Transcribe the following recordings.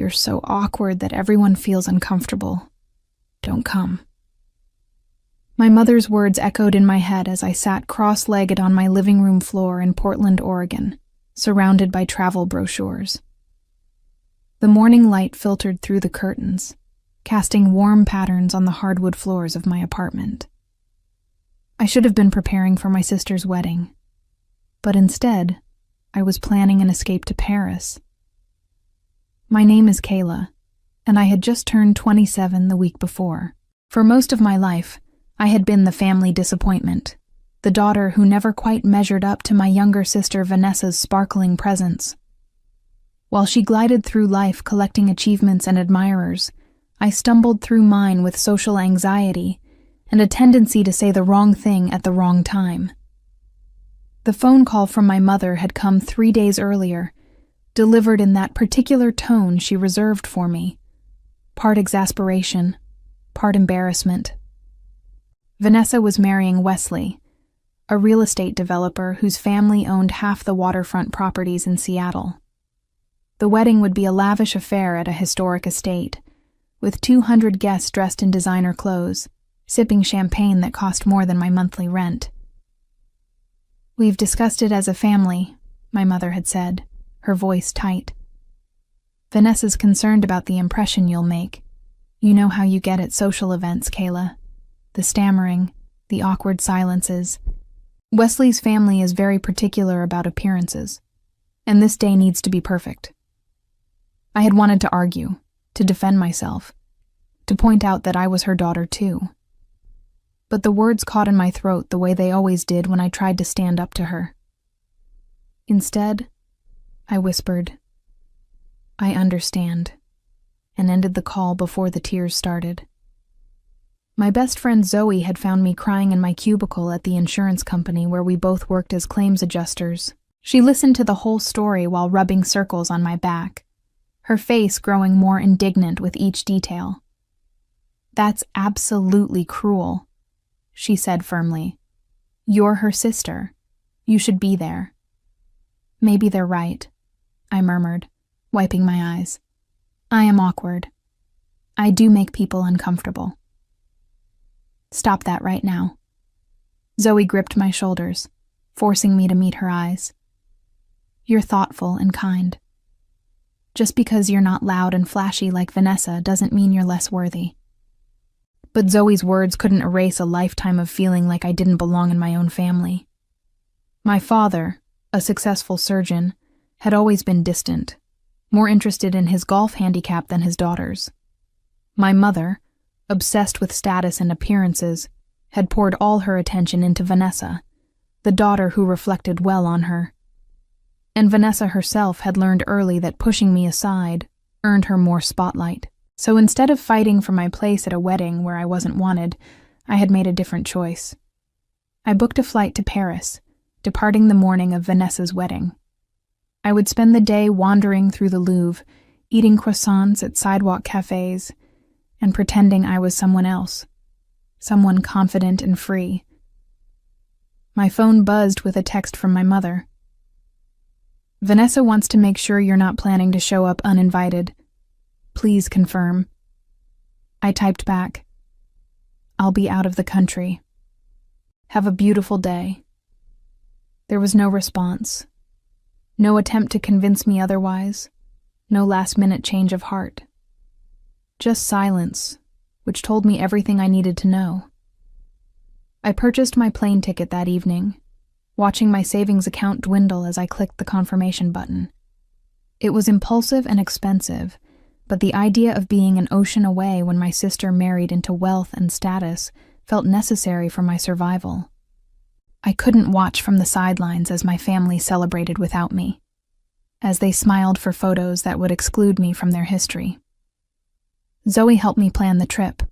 you're so awkward that everyone feels uncomfortable. Don't come." My mother's words echoed in my head as I sat cross-legged on my living room floor in Portland, Oregon, surrounded by travel brochures. The morning light filtered through the curtains, casting warm patterns on the hardwood floors of my apartment. I should have been preparing for my sister's wedding, but instead, I was planning an escape to Paris. My name is Kayla, and I had just turned 27 the week before. For most of my life, I had been the family disappointment, the daughter who never quite measured up to my younger sister Vanessa's sparkling presence. While she glided through life collecting achievements and admirers, I stumbled through mine with social anxiety and a tendency to say the wrong thing at the wrong time. The phone call from my mother had come 3 days earlier, delivered in that particular tone she reserved for me, part exasperation, part embarrassment. Vanessa was marrying Wesley, a real estate developer whose family owned half the waterfront properties in Seattle. The wedding would be a lavish affair at a historic estate, with 200 guests dressed in designer clothes, sipping champagne that cost more than my monthly rent. "We've discussed it as a family," my mother had said, her voice tight. "Vanessa's concerned about the impression you'll make. You know how you get at social events, Kayla. The stammering, the awkward silences. Wesley's family is very particular about appearances, and this day needs to be perfect." I had wanted to argue, to defend myself, to point out that I was her daughter too. But the words caught in my throat the way they always did when I tried to stand up to her. Instead, I whispered, "I understand," and ended the call before the tears started. My best friend Zoe had found me crying in my cubicle at the insurance company where we both worked as claims adjusters. She listened to the whole story while rubbing circles on my back, her face growing more indignant with each detail. "That's absolutely cruel," she said firmly. "You're her sister. You should be there." "Maybe they're right," I murmured, wiping my eyes. "I am awkward. I do make people uncomfortable." "Stop that right now." Zoe gripped my shoulders, forcing me to meet her eyes. "You're thoughtful and kind. Just because you're not loud and flashy like Vanessa doesn't mean you're less worthy." But Zoe's words couldn't erase a lifetime of feeling like I didn't belong in my own family. My father, a successful surgeon, had always been distant, more interested in his golf handicap than his daughters. My mother, obsessed with status and appearances, had poured all her attention into Vanessa, the daughter who reflected well on her. And Vanessa herself had learned early that pushing me aside earned her more spotlight. So instead of fighting for my place at a wedding where I wasn't wanted, I had made a different choice. I booked a flight to Paris, departing the morning of Vanessa's wedding. I would spend the day wandering through the Louvre, eating croissants at sidewalk cafes, and pretending I was someone else, someone confident and free. My phone buzzed with a text from my mother. "Vanessa wants to make sure you're not planning to show up uninvited. Please confirm." I typed back, "I'll be out of the country. Have a beautiful day." There was no response. No attempt to convince me otherwise. No last-minute change of heart. Just silence, which told me everything I needed to know. I purchased my plane ticket that evening, watching my savings account dwindle as I clicked the confirmation button. It was impulsive and expensive, but the idea of being an ocean away when my sister married into wealth and status felt necessary for my survival. I couldn't watch from the sidelines as my family celebrated without me, as they smiled for photos that would exclude me from their history. Zoe helped me plan the trip,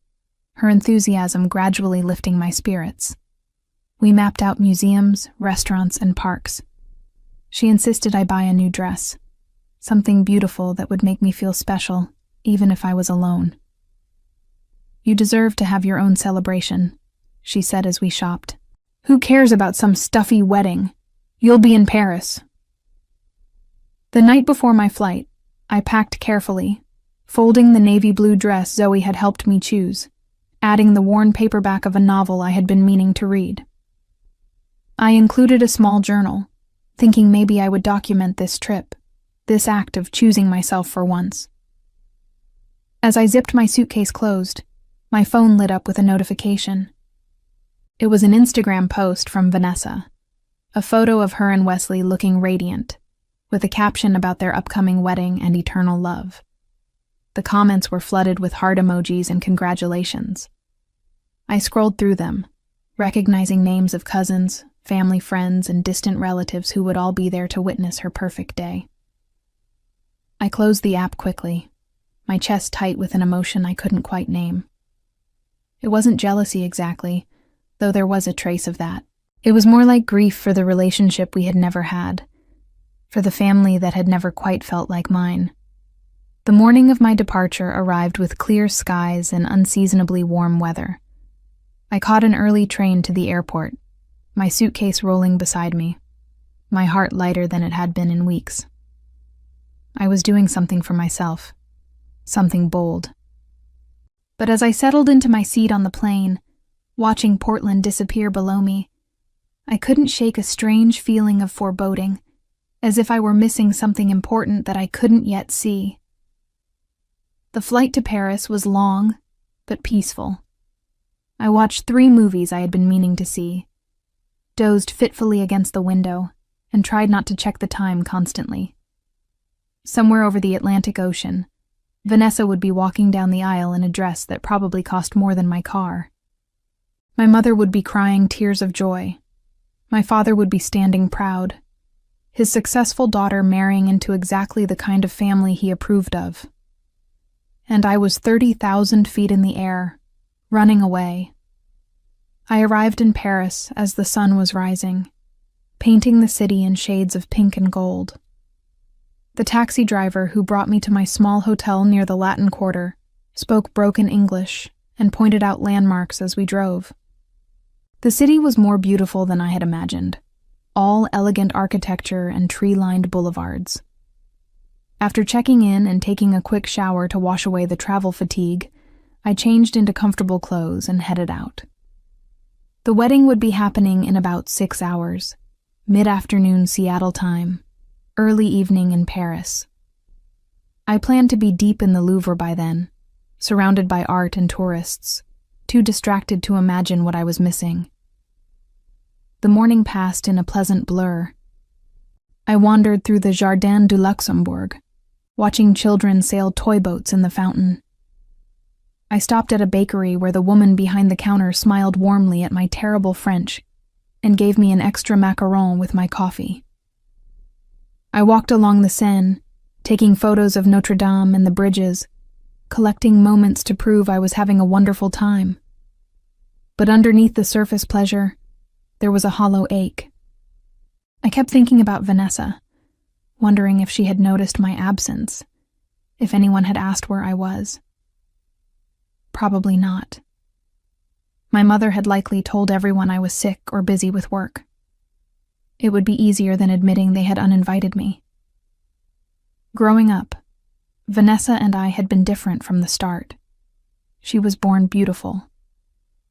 her enthusiasm gradually lifting my spirits. We mapped out museums, restaurants, and parks. She insisted I buy a new dress, something beautiful that would make me feel special, even if I was alone. "You deserve to have your own celebration," she said as we shopped. "Who cares about some stuffy wedding? You'll be in Paris." The night before my flight, I packed carefully, folding the navy blue dress Zoe had helped me choose, adding the worn paperback of a novel I had been meaning to read. I included a small journal, thinking maybe I would document this trip, this act of choosing myself for once. As I zipped my suitcase closed, my phone lit up with a notification. It was an Instagram post from Vanessa, a photo of her and Wesley looking radiant, with a caption about their upcoming wedding and eternal love. The comments were flooded with heart emojis and congratulations. I scrolled through them, recognizing names of cousins, family friends, and distant relatives who would all be there to witness her perfect day. I closed the app quickly, my chest tight with an emotion I couldn't quite name. It wasn't jealousy exactly, though there was a trace of that. It was more like grief for the relationship we had never had, for the family that had never quite felt like mine. The morning of my departure arrived with clear skies and unseasonably warm weather. I caught an early train to the airport, my suitcase rolling beside me, my heart lighter than it had been in weeks. I was doing something for myself, something bold. But as I settled into my seat on the plane, watching Portland disappear below me, I couldn't shake a strange feeling of foreboding, as if I were missing something important that I couldn't yet see. The flight to Paris was long, but peaceful. I watched 3 movies I had been meaning to see, dozed fitfully against the window, and tried not to check the time constantly. Somewhere over the Atlantic Ocean, Vanessa would be walking down the aisle in a dress that probably cost more than my car. My mother would be crying tears of joy. My father would be standing proud, his successful daughter marrying into exactly the kind of family he approved of. And I was 30,000 feet in the air, running away. I arrived in Paris as the sun was rising, painting the city in shades of pink and gold. The taxi driver who brought me to my small hotel near the Latin Quarter spoke broken English and pointed out landmarks as we drove. The city was more beautiful than I had imagined, all elegant architecture and tree-lined boulevards. After checking in and taking a quick shower to wash away the travel fatigue, I changed into comfortable clothes and headed out. The wedding would be happening in about 6 hours, mid-afternoon Seattle time, early evening in Paris. I planned to be deep in the Louvre by then, surrounded by art and tourists, too distracted to imagine what I was missing. The morning passed in a pleasant blur. I wandered through the Jardin du Luxembourg, watching children sail toy boats in the fountain. I stopped at a bakery where the woman behind the counter smiled warmly at my terrible French and gave me an extra macaron with my coffee. I walked along the Seine, taking photos of Notre Dame and the bridges, collecting moments to prove I was having a wonderful time. But underneath the surface pleasure, there was a hollow ache. I kept thinking about Vanessa, wondering if she had noticed my absence, if anyone had asked where I was. Probably not. My mother had likely told everyone I was sick or busy with work. It would be easier than admitting they had uninvited me. Growing up, Vanessa and I had been different from the start. She was born beautiful,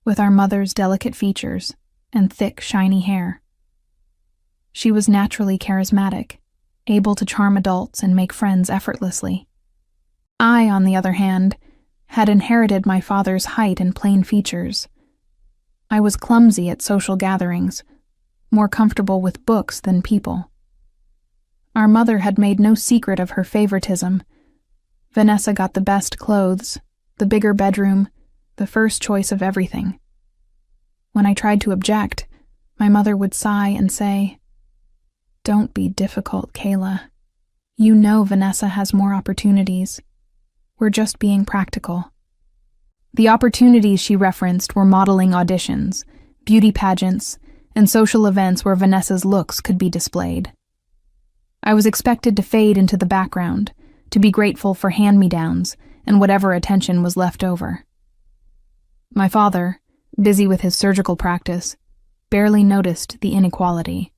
with our mother's delicate features and thick, shiny hair. She was naturally charismatic, able to charm adults and make friends effortlessly. I, on the other hand, had inherited my father's height and plain features. I was clumsy at social gatherings, more comfortable with books than people. Our mother had made no secret of her favoritism. Vanessa got the best clothes, the bigger bedroom, the first choice of everything. When I tried to object, my mother would sigh and say, "Don't be difficult, Kayla. You know Vanessa has more opportunities. We're just being practical." The opportunities she referenced were modeling auditions, beauty pageants, and social events where Vanessa's looks could be displayed. I was expected to fade into the background, to be grateful for hand-me-downs and whatever attention was left over. My father, busy with his surgical practice, barely noticed the inequality.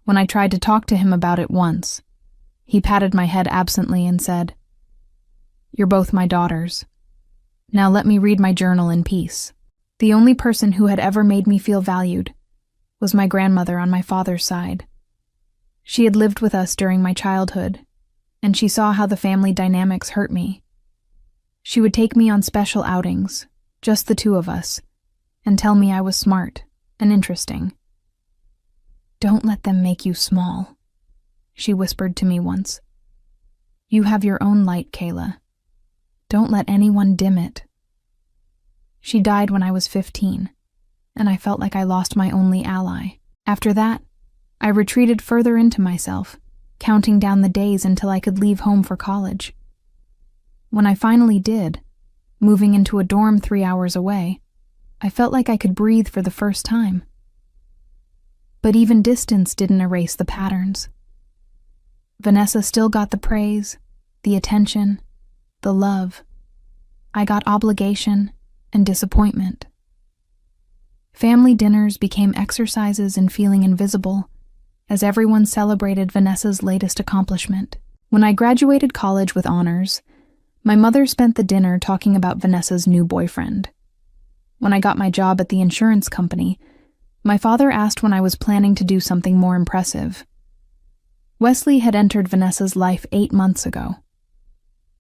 When I tried to talk to him about it once, he patted my head absently and said, You're both my daughters. Now let me read my journal in peace." The only person who had ever made me feel valued was my grandmother on my father's side. She had lived with us during my childhood, and she saw how the family dynamics hurt me. She would take me on special outings, just the two of us, and tell me I was smart and interesting. "Don't let them make you small," she whispered to me once. "You have your own light, Kayla. Don't let anyone dim it." She died when I was 15, and I felt like I lost my only ally. After that, I retreated further into myself, counting down the days until I could leave home for college. When I finally did, moving into a dorm 3 hours away, I felt like I could breathe for the first time. But even distance didn't erase the patterns. Vanessa still got the praise, the attention, the love. I got obligation and disappointment. Family dinners became exercises in feeling invisible, as everyone celebrated Vanessa's latest accomplishment. When I graduated college with honors, my mother spent the dinner talking about Vanessa's new boyfriend. When I got my job at the insurance company, my father asked when I was planning to do something more impressive. Wesley had entered Vanessa's life 8 months ago.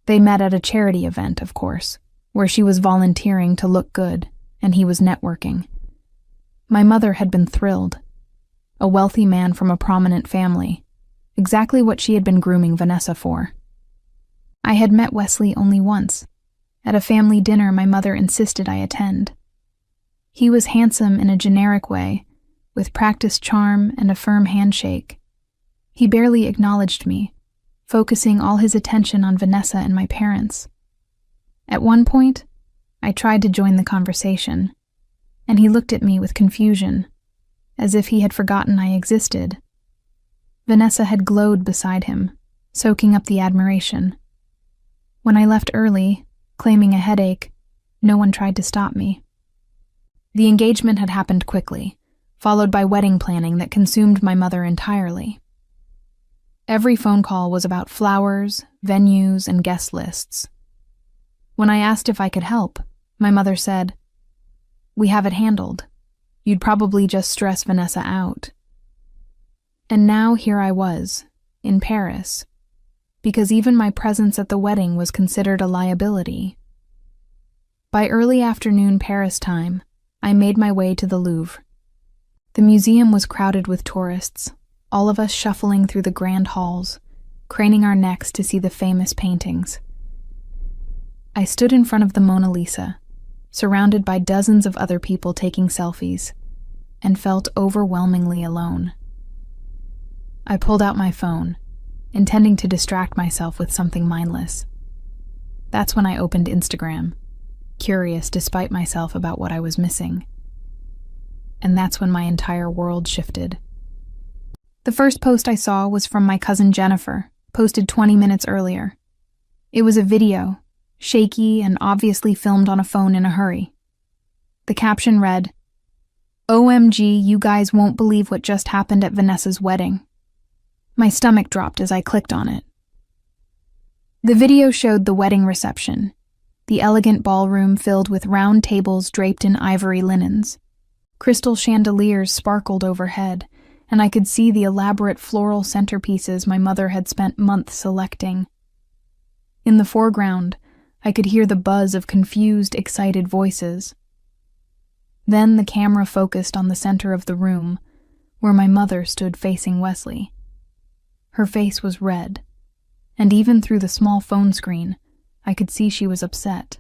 They met at a charity event, of course, where she was volunteering to look good, and he was networking. My mother had been thrilled. A wealthy man from a prominent family, exactly what she had been grooming Vanessa for. I had met Wesley only once, at a family dinner my mother insisted I attend. He was handsome in a generic way, with practiced charm and a firm handshake. He barely acknowledged me, focusing all his attention on Vanessa and my parents. At one point, I tried to join the conversation, and he looked at me with confusion, as if he had forgotten I existed. Vanessa had glowed beside him, soaking up the admiration. When I left early, claiming a headache, no one tried to stop me. The engagement had happened quickly, followed by wedding planning that consumed my mother entirely. Every phone call was about flowers, venues, and guest lists. When I asked if I could help, my mother said, "We have it handled. You'd probably just stress Vanessa out." And now here I was, in Paris, because even my presence at the wedding was considered a liability. By early afternoon Paris time, I made my way to the Louvre. The museum was crowded with tourists, all of us shuffling through the grand halls, craning our necks to see the famous paintings. I stood in front of the Mona Lisa, surrounded by dozens of other people taking selfies, and felt overwhelmingly alone. I pulled out my phone, intending to distract myself with something mindless. That's when I opened Instagram, curious despite myself about what I was missing. And that's when my entire world shifted. The first post I saw was from my cousin Jennifer, posted 20 minutes earlier. It was a video, shaky and obviously filmed on a phone in a hurry. The caption read, "OMG, you guys won't believe what just happened at Vanessa's wedding." My stomach dropped as I clicked on it. The video showed the wedding reception, the elegant ballroom filled with round tables draped in ivory linens. Crystal chandeliers sparkled overhead, and I could see the elaborate floral centerpieces my mother had spent months selecting. In the foreground, I could hear the buzz of confused, excited voices. Then the camera focused on the center of the room, where my mother stood facing Wesley. Her face was red, and even through the small phone screen, I could see she was upset.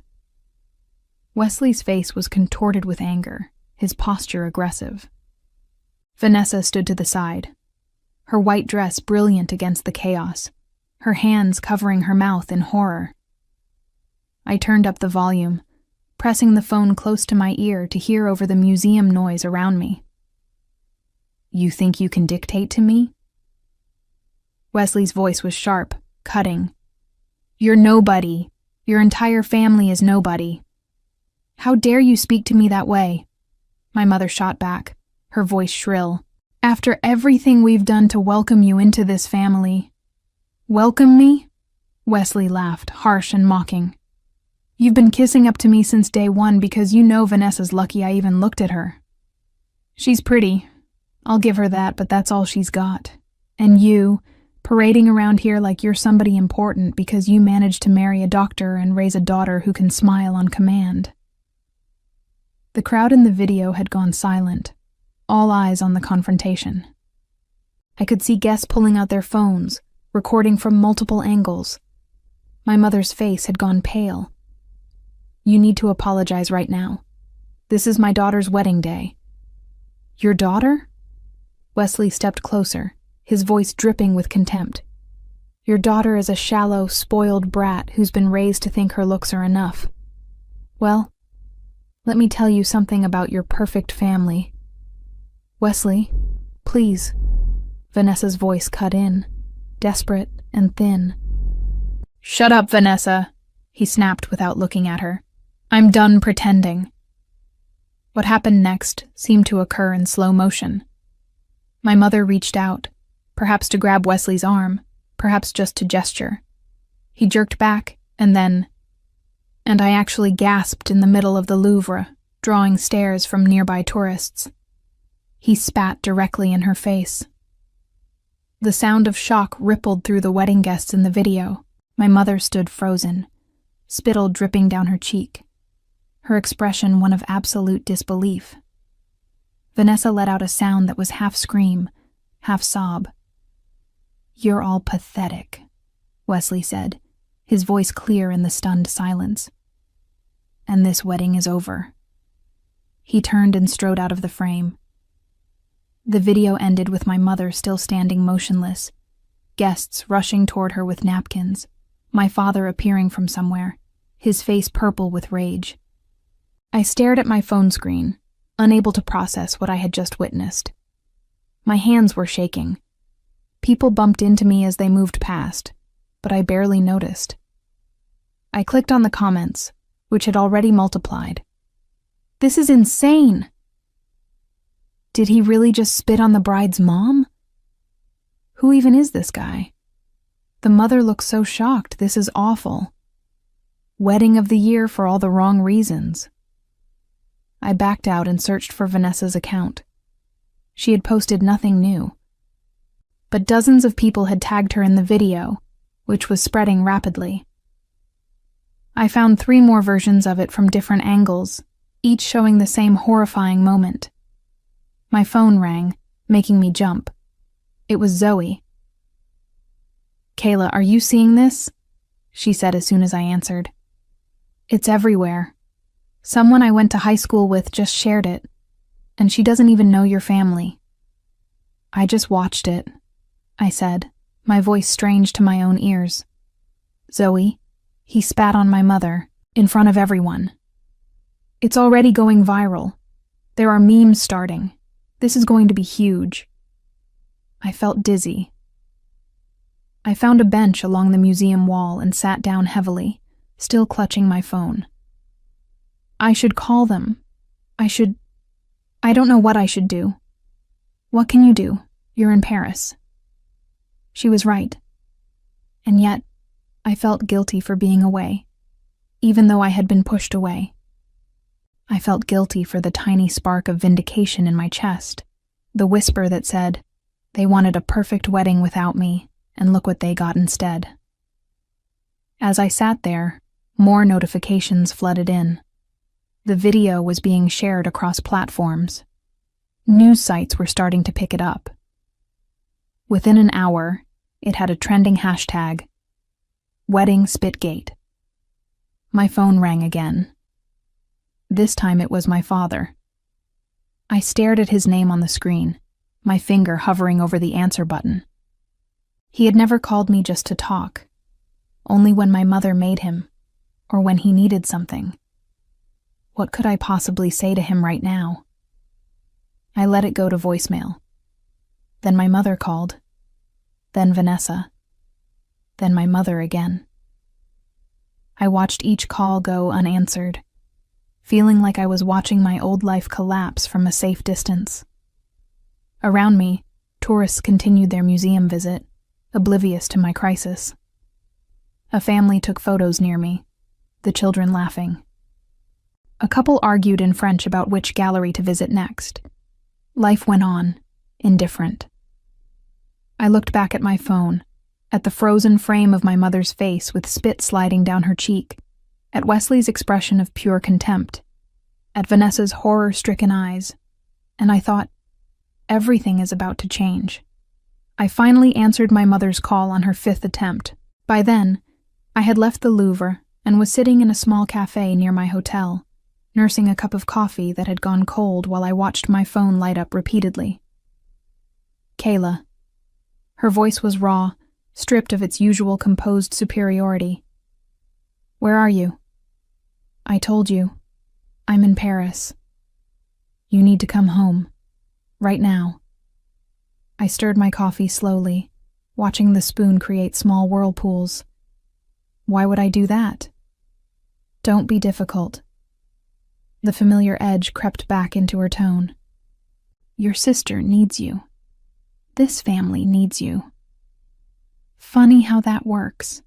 Wesley's face was contorted with anger, his posture aggressive. Vanessa stood to the side, her white dress brilliant against the chaos, her hands covering her mouth in horror. I turned up the volume, pressing the phone close to my ear to hear over the museum noise around me. "You think you can dictate to me?" Wesley's voice was sharp, cutting. "You're nobody. Your entire family is nobody. How dare you speak to me that way?" My mother shot back, her voice shrill. "After everything we've done to welcome you into this family. Welcome me? Wesley laughed, harsh and mocking. You've been kissing up to me since day one because you know Vanessa's lucky I even looked at her. She's pretty. I'll give her that, but that's all she's got. And you, parading around here like you're somebody important because you managed to marry a doctor and raise a daughter who can smile on command. The crowd in the video had gone silent, all eyes on the confrontation. I could see guests pulling out their phones, recording from multiple angles. My mother's face had gone pale. You need to apologize right now. This is my daughter's wedding day. Your daughter? Wesley stepped closer, his voice dripping with contempt. Your daughter is a shallow, spoiled brat who's been raised to think her looks are enough. Well, let me tell you something about your perfect family. Wesley, please. Vanessa's voice cut in, desperate and thin. Shut up, Vanessa, he snapped without looking at her. I'm done pretending. What happened next seemed to occur in slow motion. My mother reached out, perhaps to grab Wesley's arm, perhaps just to gesture. He jerked back, and I actually gasped in the middle of the Louvre, drawing stares from nearby tourists. He spat directly in her face. The sound of shock rippled through the wedding guests in the video. My mother stood frozen, spittle dripping down her cheek, her expression one of absolute disbelief. Vanessa let out a sound that was half scream, half sob. You're all pathetic, Wesley said, his voice clear in the stunned silence. And this wedding is over. He turned and strode out of the frame. The video ended with my mother still standing motionless, guests rushing toward her with napkins, my father appearing from somewhere, his face purple with rage. I stared at my phone screen, unable to process what I had just witnessed. My hands were shaking. People bumped into me as they moved past, but I barely noticed. I clicked on the comments, which had already multiplied. This is insane! Did he really just spit on the bride's mom? Who even is this guy? The mother looks so shocked. This is awful. Wedding of the year for all the wrong reasons. I backed out and searched for Vanessa's account. She had posted nothing new. But dozens of people had tagged her in the video, which was spreading rapidly. I found 3 more versions of it from different angles, each showing the same horrifying moment. My phone rang, making me jump. It was Zoe. Kayla, are you seeing this? She said as soon as I answered. It's everywhere. Someone I went to high school with just shared it, and she doesn't even know your family. I just watched it, I said, my voice strange to my own ears. Zoe, he spat on my mother, in front of everyone. It's already going viral. There are memes starting. This is going to be huge. I felt dizzy. I found a bench along the museum wall and sat down heavily, still clutching my phone. I should call them. I don't know what I should do. What can you do? You're in Paris. She was right. And yet, I felt guilty for being away, even though I had been pushed away. I felt guilty for the tiny spark of vindication in my chest, the whisper that said, they wanted a perfect wedding without me, and look what they got instead. As I sat there, more notifications flooded in. The video was being shared across platforms. News sites were starting to pick it up. Within an hour, it had a trending hashtag, Wedding Spitgate. My phone rang again. This time it was my father. I stared at his name on the screen, my finger hovering over the answer button. He had never called me just to talk, only when my mother made him, or when he needed something. What could I possibly say to him right now? I let it go to voicemail. Then my mother called. Then Vanessa. Then my mother again. I watched each call go unanswered, feeling like I was watching my old life collapse from a safe distance. Around me, tourists continued their museum visit, oblivious to my crisis. A family took photos near me, the children laughing. A couple argued in French about which gallery to visit next. Life went on, indifferent. I looked back at my phone, at the frozen frame of my mother's face with spit sliding down her cheek, at Wesley's expression of pure contempt, at Vanessa's horror-stricken eyes, and I thought, everything is about to change. I finally answered my mother's call on her 5th attempt. By then, I had left the Louvre and was sitting in a small cafe near my hotel, nursing a cup of coffee that had gone cold while I watched my phone light up repeatedly. Kayla. Her voice was raw, stripped of its usual composed superiority. Where are you? I told you. I'm in Paris. You need to come home. Right now. I stirred my coffee slowly, watching the spoon create small whirlpools. Why would I do that? Don't be difficult. The familiar edge crept back into her tone. Your sister needs you. This family needs you. Funny how that works,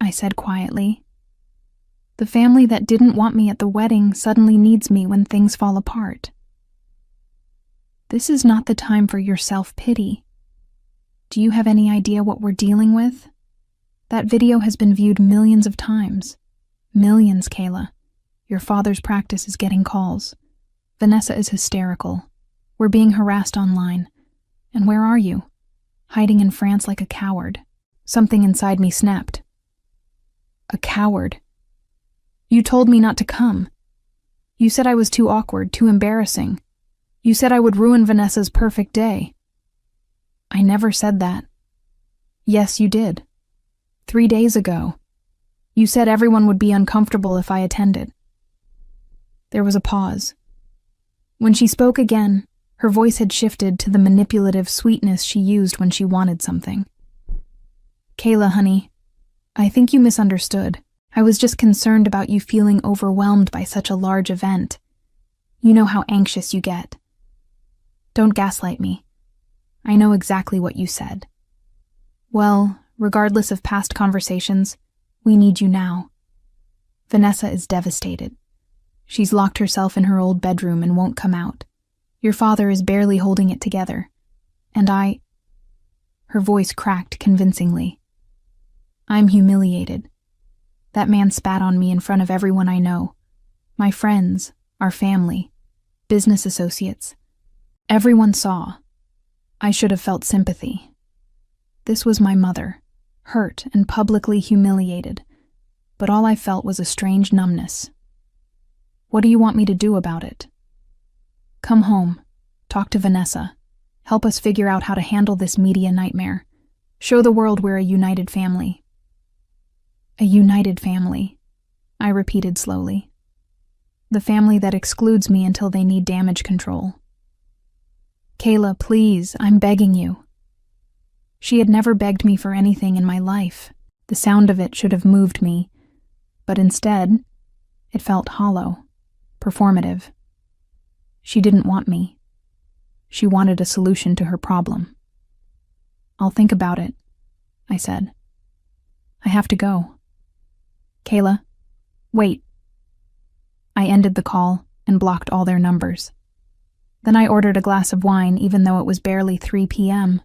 I said quietly. The family that didn't want me at the wedding suddenly needs me when things fall apart. This is not the time for your self-pity. Do you have any idea what we're dealing with? That video has been viewed millions of times. Millions, Kayla. Your father's practice is getting calls. Vanessa is hysterical. We're being harassed online. And where are you? Hiding in France like a coward. Something inside me snapped. A coward. You told me not to come. You said I was too awkward, too embarrassing. You said I would ruin Vanessa's perfect day. I never said that. Yes, you did. 3 days ago. You said everyone would be uncomfortable if I attended. There was a pause. When she spoke again, her voice had shifted to the manipulative sweetness she used when she wanted something. Kayla, honey, I think you misunderstood. I was just concerned about you feeling overwhelmed by such a large event. You know how anxious you get. Don't gaslight me. I know exactly what you said. Well, regardless of past conversations, we need you now. Vanessa is devastated. She's locked herself in her old bedroom and won't come out. Your father is barely holding it together. And Her voice cracked convincingly. I'm humiliated. That man spat on me in front of everyone I know. My friends, our family, business associates. Everyone saw. I should have felt sympathy. This was my mother, hurt and publicly humiliated, but all I felt was a strange numbness. What do you want me to do about it? Come home, talk to Vanessa, help us figure out how to handle this media nightmare. Show the world we're a united family. A united family, I repeated slowly. The family that excludes me until they need damage control. Kayla, please, I'm begging you. She had never begged me for anything in my life. The sound of it should have moved me, but instead, it felt hollow, performative. She didn't want me. She wanted a solution to her problem. I'll think about it, I said. I have to go. Kayla, wait. I ended the call and blocked all their numbers. Then I ordered a glass of wine even though it was barely 3 p.m.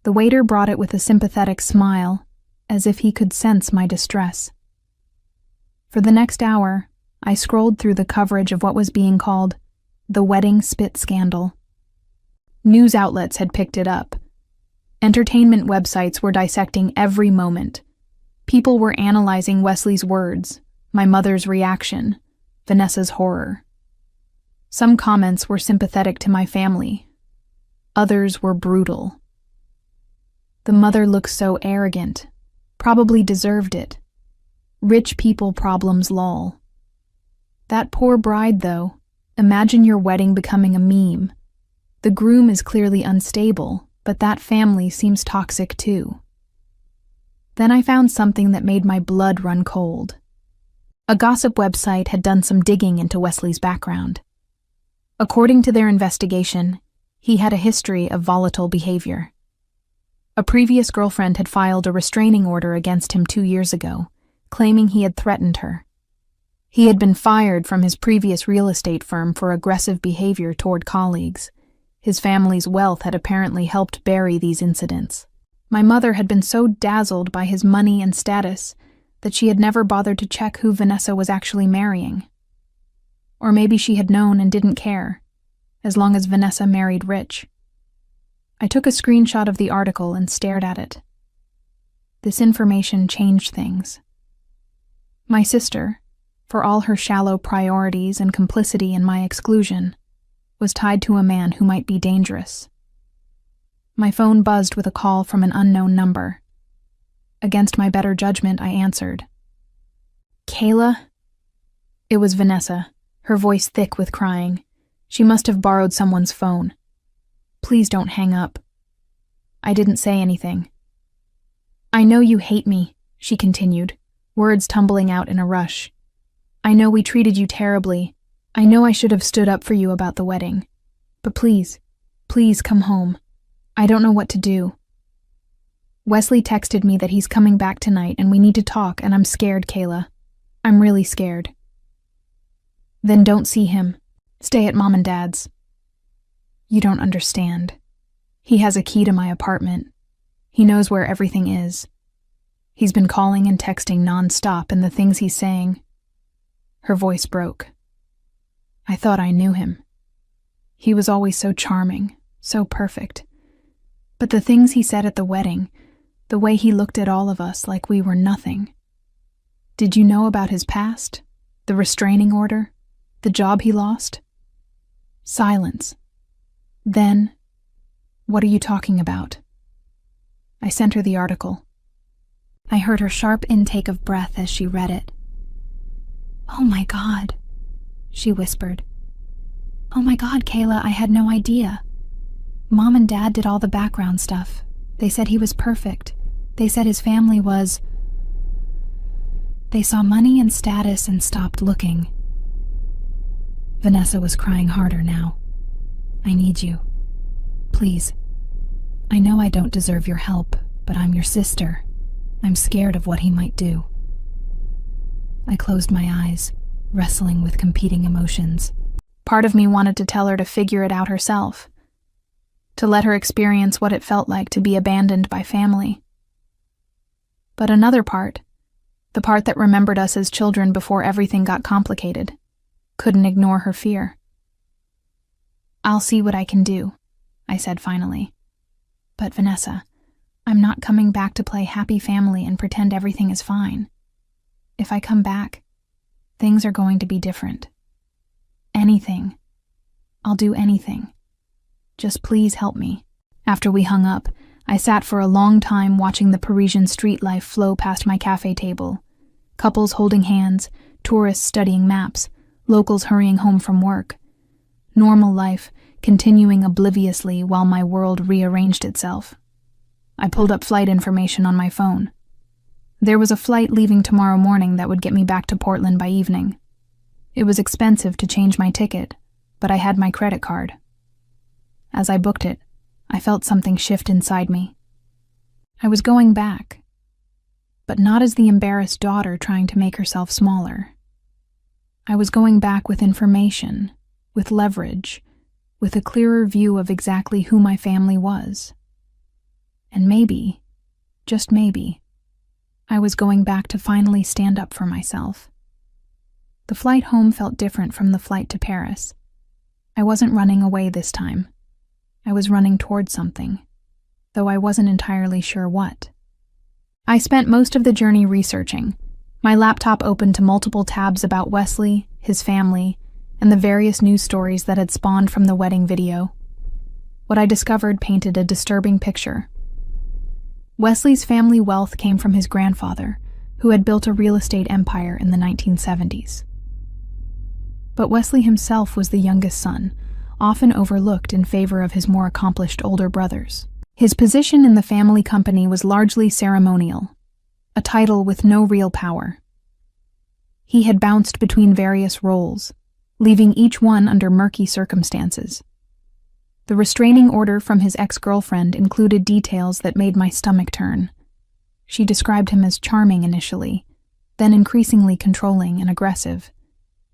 The waiter brought it with a sympathetic smile, as if he could sense my distress. For the next hour, I scrolled through the coverage of what was being called the wedding spit scandal. News outlets had picked it up. Entertainment websites were dissecting every moment. People were analyzing Wesley's words, my mother's reaction, Vanessa's horror. Some comments were sympathetic to my family. Others were brutal. The mother looked so arrogant, probably deserved it. Rich people problems lol. That poor bride, though, imagine your wedding becoming a meme. The groom is clearly unstable, but that family seems toxic too. Then I found something that made my blood run cold. A gossip website had done some digging into Wesley's background. According to their investigation, he had a history of volatile behavior. A previous girlfriend had filed a restraining order against him 2 years ago, claiming he had threatened her. He had been fired from his previous real estate firm for aggressive behavior toward colleagues. His family's wealth had apparently helped bury these incidents. My mother had been so dazzled by his money and status that she had never bothered to check who Vanessa was actually marrying. Or maybe she had known and didn't care, as long as Vanessa married rich. I took a screenshot of the article and stared at it. This information changed things. My sister, for all her shallow priorities and complicity in my exclusion, was tied to a man who might be dangerous. My phone buzzed with a call from an unknown number. Against my better judgment, I answered. "Kayla?" It was Vanessa, her voice thick with crying. She must have borrowed someone's phone. "Please don't hang up." I didn't say anything. "I know you hate me," she continued, words tumbling out in a rush. "I know we treated you terribly. I know I should have stood up for you about the wedding. But please, please come home. I don't know what to do. Wesley texted me that he's coming back tonight and we need to talk, and I'm scared, Kayla. I'm really scared." "Then don't see him. Stay at Mom and Dad's." "You don't understand. He has a key to my apartment. He knows where everything is. He's been calling and texting non-stop, and the things he's saying..." Her voice broke. I thought I knew him. He was always so charming, so perfect. But the things he said at the wedding, the way he looked at all of us like we were nothing. Did you know about his past? The restraining order? The job he lost? Silence. Then, "What are you talking about?" I sent her the article. I heard her sharp intake of breath as she read it. "Oh my God," she whispered. "Oh my God, Kayla, I had no idea. Mom and Dad did all the background stuff. They said he was perfect. They said his family was... They saw money and status and stopped looking." Vanessa was crying harder now. "I need you. Please. I know I don't deserve your help, but I'm your sister. I'm scared of what he might do." I closed my eyes, wrestling with competing emotions. Part of me wanted to tell her to figure it out herself, to let her experience what it felt like to be abandoned by family. But another part, the part that remembered us as children before everything got complicated, couldn't ignore her fear. "I'll see what I can do," I said finally. "But Vanessa, I'm not coming back to play happy family and pretend everything is fine. If I come back, things are going to be different. Anything. I'll do anything. Just please help me." After we hung up, I sat for a long time watching the Parisian street life flow past my cafe table. Couples holding hands, tourists studying maps, locals hurrying home from work. Normal life continuing obliviously while my world rearranged itself. I pulled up flight information on my phone. There was a flight leaving tomorrow morning that would get me back to Portland by evening. It was expensive to change my ticket, but I had my credit card. As I booked it, I felt something shift inside me. I was going back, but not as the embarrassed daughter trying to make herself smaller. I was going back with information, with leverage, with a clearer view of exactly who my family was. And maybe, just maybe, I was going back to finally stand up for myself. The flight home felt different from the flight to Paris. I wasn't running away this time. I was running towards something, though I wasn't entirely sure what. I spent most of the journey researching, my laptop open to multiple tabs about Wesley, his family, and the various news stories that had spawned from the wedding video. What I discovered painted a disturbing picture. Wesley's family wealth came from his grandfather, who had built a real estate empire in the 1970s. But Wesley himself was the youngest son, often overlooked in favor of his more accomplished older brothers. His position in the family company was largely ceremonial, a title with no real power. He had bounced between various roles, leaving each one under murky circumstances. The restraining order from his ex-girlfriend included details that made my stomach turn. She described him as charming initially, then increasingly controlling and aggressive.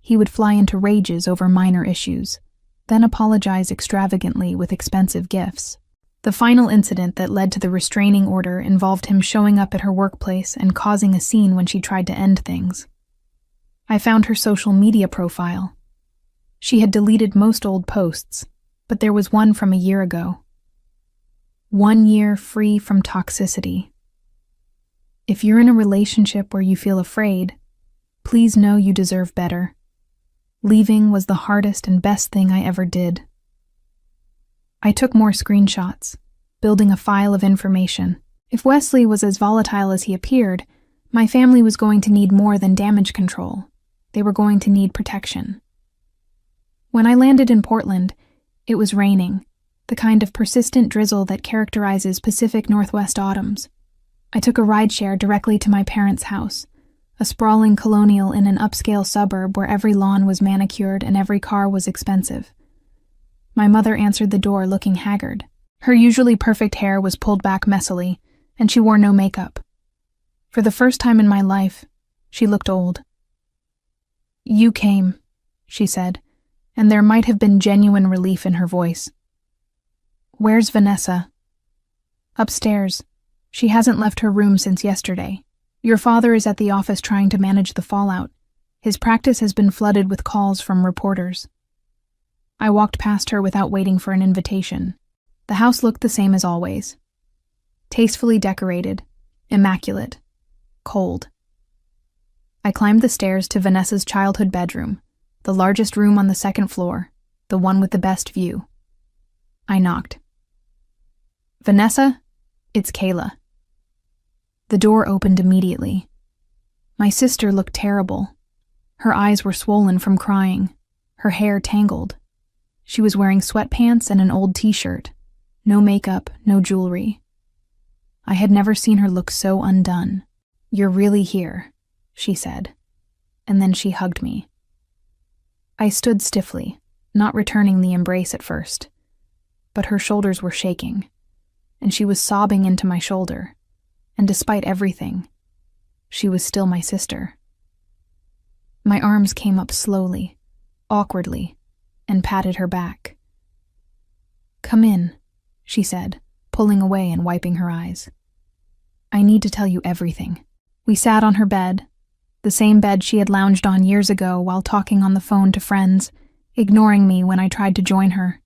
He would fly into rages over minor issues, then apologize extravagantly with expensive gifts. The final incident that led to the restraining order involved him showing up at her workplace and causing a scene when she tried to end things. I found her social media profile. She had deleted most old posts, but there was one from a year ago. 1 year free from toxicity. If you're in a relationship where you feel afraid, please know you deserve better. Leaving was the hardest and best thing I ever did. I took more screenshots, building a file of information. If Wesley was as volatile as he appeared, my family was going to need more than damage control. They were going to need protection. When I landed in Portland, it was raining, the kind of persistent drizzle that characterizes Pacific Northwest autumns. I took a rideshare directly to my parents' house, a sprawling colonial in an upscale suburb where every lawn was manicured and every car was expensive. My mother answered the door looking haggard. Her usually perfect hair was pulled back messily, and she wore no makeup. For the first time in my life, she looked old. "You came," she said, and there might have been genuine relief in her voice. "Where's Vanessa?" "Upstairs. She hasn't left her room since yesterday. Your father is at the office trying to manage the fallout. His practice has been flooded with calls from reporters." I walked past her without waiting for an invitation. The house looked the same as always. Tastefully decorated, immaculate, cold. I climbed the stairs to Vanessa's childhood bedroom, the largest room on the second floor, the one with the best view. I knocked. "Vanessa, it's Kayla." The door opened immediately. My sister looked terrible. Her eyes were swollen from crying, her hair tangled. She was wearing sweatpants and an old t-shirt. No makeup, no jewelry. I had never seen her look so undone. "You're really here," she said, and then she hugged me. I stood stiffly, not returning the embrace at first, but her shoulders were shaking, and she was sobbing into my shoulder, and despite everything, she was still my sister. My arms came up slowly, awkwardly, and patted her back. "Come in," she said, pulling away and wiping her eyes. "I need to tell you everything." We sat on her bed, the same bed she had lounged on years ago while talking on the phone to friends, ignoring me when I tried to join her.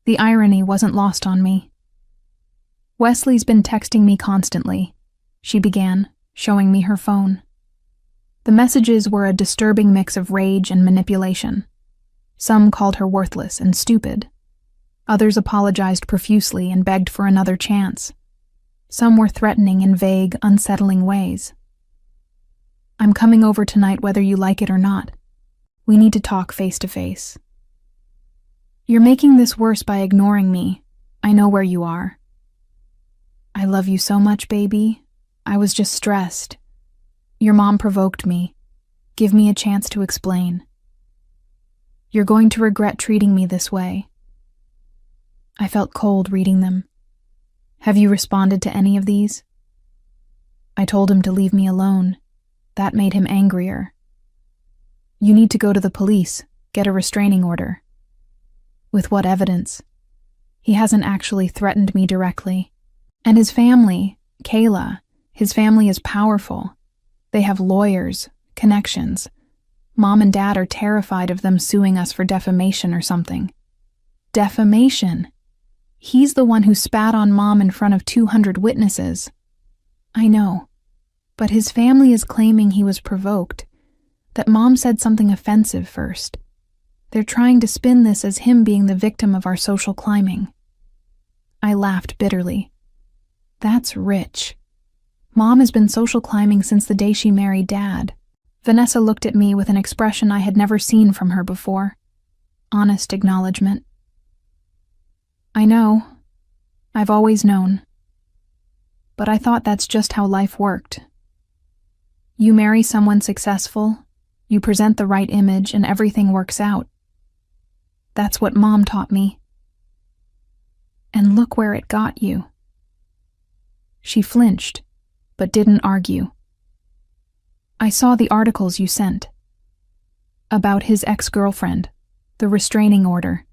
The irony wasn't lost on me. "Wesley's been texting me constantly," she began, showing me her phone. The messages were a disturbing mix of rage and manipulation. Some called her worthless and stupid. Others apologized profusely and begged for another chance. Some were threatening in vague, unsettling ways. "I'm coming over tonight whether you like it or not. We need to talk face to face. You're making this worse by ignoring me. I know where you are." "I love you so much, baby. I was just stressed. Your mom provoked me. Give me a chance to explain. You're going to regret treating me this way." I felt cold reading them. "Have you responded to any of these?" I told him to leave me alone. That made him angrier. "You need to go to the police, get a restraining order." "With what evidence?" "He hasn't actually threatened me directly. And his family, Kayla, his family is powerful. They have lawyers, connections. Mom and Dad are terrified of them suing us for defamation or something." Defamation? He's the one who spat on Mom in front of 200 witnesses. I know, but his family is claiming he was provoked, that Mom said something offensive first. They're trying to spin this as him being the victim of our social climbing. I laughed bitterly. That's rich. Mom has been social climbing since the day she married Dad. Vanessa looked at me with an expression I had never seen from her before. Honest acknowledgement. I know. I've always known. But I thought that's just how life worked. You marry someone successful, you present the right image, and everything works out. That's what Mom taught me. And look where it got you." She flinched, but didn't argue. "I saw the articles you sent. About his ex-girlfriend, the restraining order.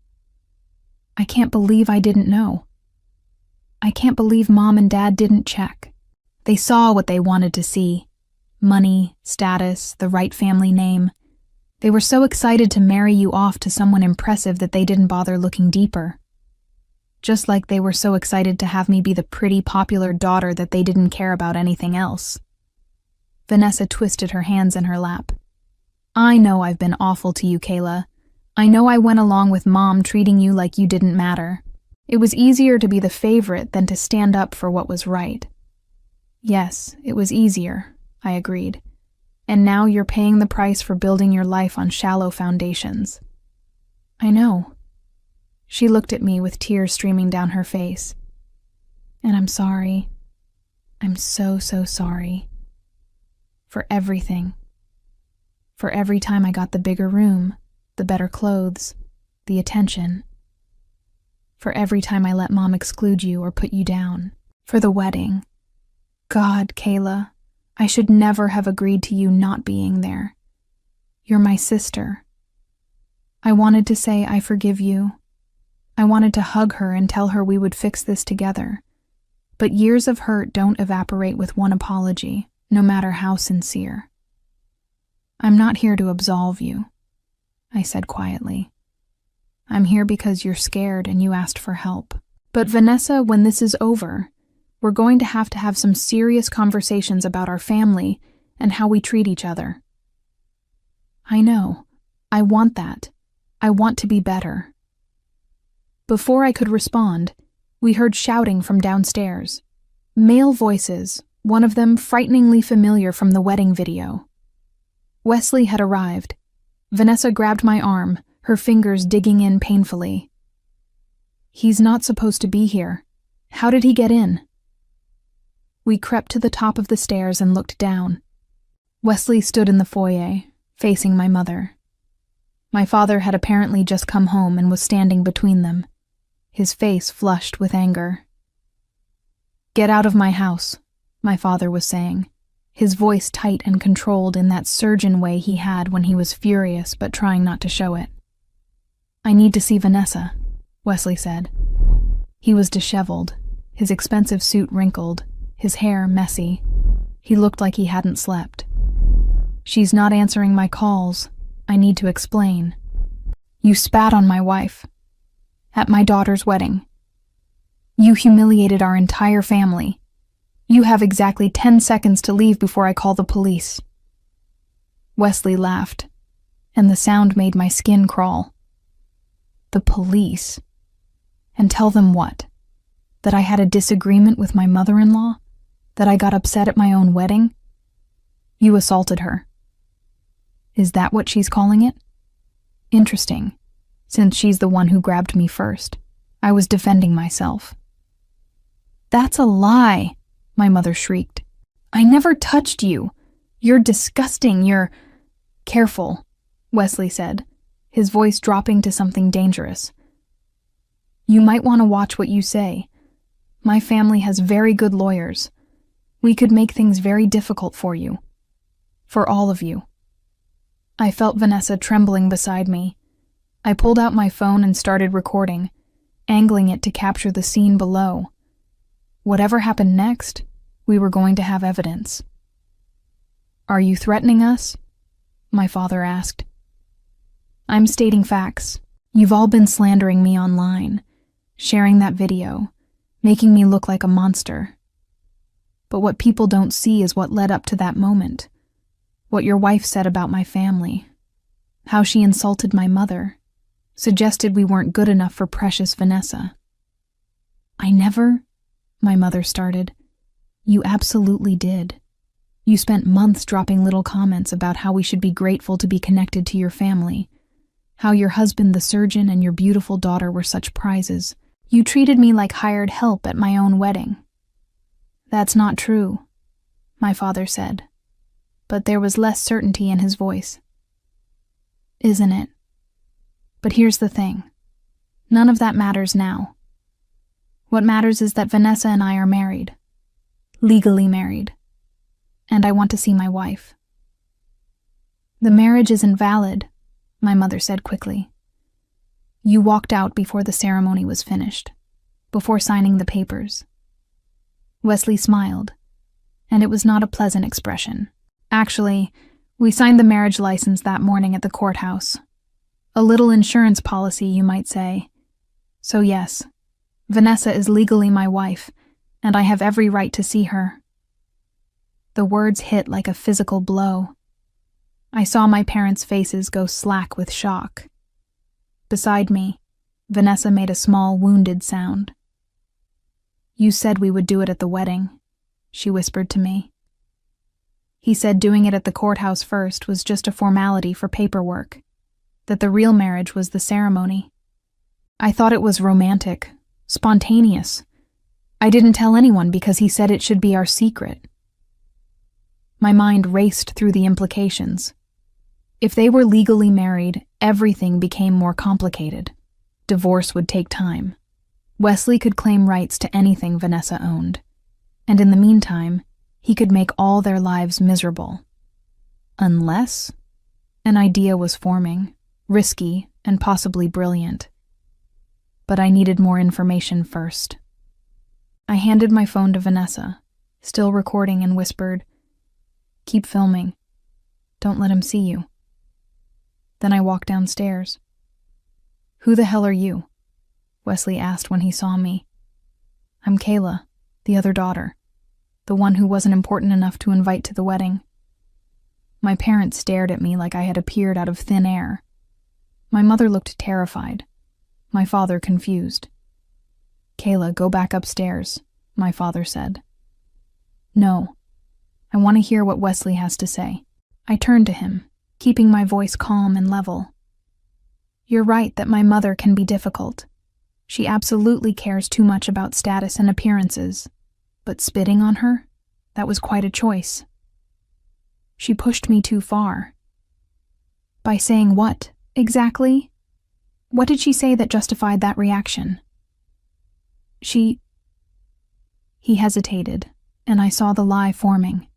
I can't believe I didn't know. I can't believe Mom and Dad didn't check. They saw what they wanted to see. Money, status, the right family name. They were so excited to marry you off to someone impressive that they didn't bother looking deeper. Just like they were so excited to have me be the pretty, popular daughter that they didn't care about anything else." Vanessa twisted her hands in her lap. "I know I've been awful to you, Kayla. I know I went along with Mom treating you like you didn't matter. It was easier to be the favorite than to stand up for what was right." "Yes, it was easier," I agreed. "And now you're paying the price for building your life on shallow foundations." "I know." She looked at me with tears streaming down her face. "And I'm sorry. I'm so sorry. For everything. For every time I got the bigger room, the better clothes, the attention. For every time I let Mom exclude you or put you down. For the wedding. God, Kayla, I should never have agreed to you not being there. You're my sister." I wanted to say I forgive you. I wanted to hug her and tell her we would fix this together. But years of hurt don't evaporate with one apology, no matter how sincere. "I'm not here to absolve you," I said quietly. "I'm here because you're scared and you asked for help. But Vanessa, when this is over, we're going to have some serious conversations about our family and how we treat each other." "I know. I want that. I want to be better." Before I could respond, we heard shouting from downstairs. Male voices, one of them frighteningly familiar from the wedding video. Wesley had arrived. Vanessa grabbed my arm, her fingers digging in painfully. "He's not supposed to be here. How did he get in?" We crept to the top of the stairs and looked down. Wesley stood in the foyer, facing my mother. My father had apparently just come home and was standing between them, his face flushed with anger. "Get out of my house," my father was saying, his voice tight and controlled in that surgeon way he had when he was furious but trying not to show it. "I need to see Vanessa," Wesley said. He was disheveled, his expensive suit wrinkled, his hair messy. He looked like he hadn't slept. "She's not answering my calls. I need to explain. You spat on my wife. At my daughter's wedding. You humiliated our entire family. You have exactly 10 seconds to leave before I call the police." Wesley laughed, and the sound made my skin crawl. "The police? And tell them what? That I had a disagreement with my mother-in-law? That I got upset at my own wedding? You assaulted her. Is that what she's calling it? Interesting, since she's the one who grabbed me first. I was defending myself." "That's a lie," my mother shrieked. "I never touched you. You're disgusting, you're—" "Careful," Wesley said, his voice dropping to something dangerous. "You might want to watch what you say. My family has very good lawyers. We could make things very difficult for you. For all of you." I felt Vanessa trembling beside me. I pulled out my phone and started recording, angling it to capture the scene below. Whatever happened next, we were going to have evidence. "Are you threatening us?" my father asked. "I'm stating facts. You've all been slandering me online, sharing that video, making me look like a monster. But what people don't see is what led up to that moment. What your wife said about my family. How she insulted my mother. Suggested we weren't good enough for precious Vanessa." "I never," my mother started. "You absolutely did. You spent months dropping little comments about how we should be grateful to be connected to your family. How your husband, the surgeon, and your beautiful daughter were such prizes. You treated me like hired help at my own wedding." "That's not true," my father said, but there was less certainty in his voice. "Isn't it? But here's the thing. None of that matters now. What matters is that Vanessa and I are married. Legally married. And I want to see my wife." "The marriage isn't valid," my mother said quickly. "You walked out before the ceremony was finished, before signing the papers." Wesley smiled, and it was not a pleasant expression. "Actually, we signed the marriage license that morning at the courthouse. A little insurance policy, you might say. So yes, Vanessa is legally my wife, and I have every right to see her." The words hit like a physical blow. I saw my parents' faces go slack with shock. Beside me, Vanessa made a small, wounded sound. "You said we would do it at the wedding," she whispered to me. "He said doing it at the courthouse first was just a formality for paperwork, that the real marriage was the ceremony. I thought it was romantic, spontaneous. I didn't tell anyone because he said it should be our secret." My mind raced through the implications. If they were legally married, everything became more complicated. Divorce would take time. Wesley could claim rights to anything Vanessa owned, and in the meantime, he could make all their lives miserable. Unless an idea was forming, risky and possibly brilliant. But I needed more information first. I handed my phone to Vanessa, still recording, and whispered, "Keep filming. Don't let him see you." Then I walked downstairs. "Who the hell are you?" Wesley asked when he saw me. "I'm Kayla, the other daughter, the one who wasn't important enough to invite to the wedding." My parents stared at me like I had appeared out of thin air. My mother looked terrified, my father confused. "Kayla, go back upstairs," my father said. "No, I want to hear what Wesley has to say." I turned to him, keeping my voice calm and level. "You're right that my mother can be difficult. She absolutely cares too much about status and appearances. But spitting on her? That was quite a choice. She pushed me too far." "By saying what, exactly? What did she say that justified that reaction?" He hesitated, and I saw the lie forming.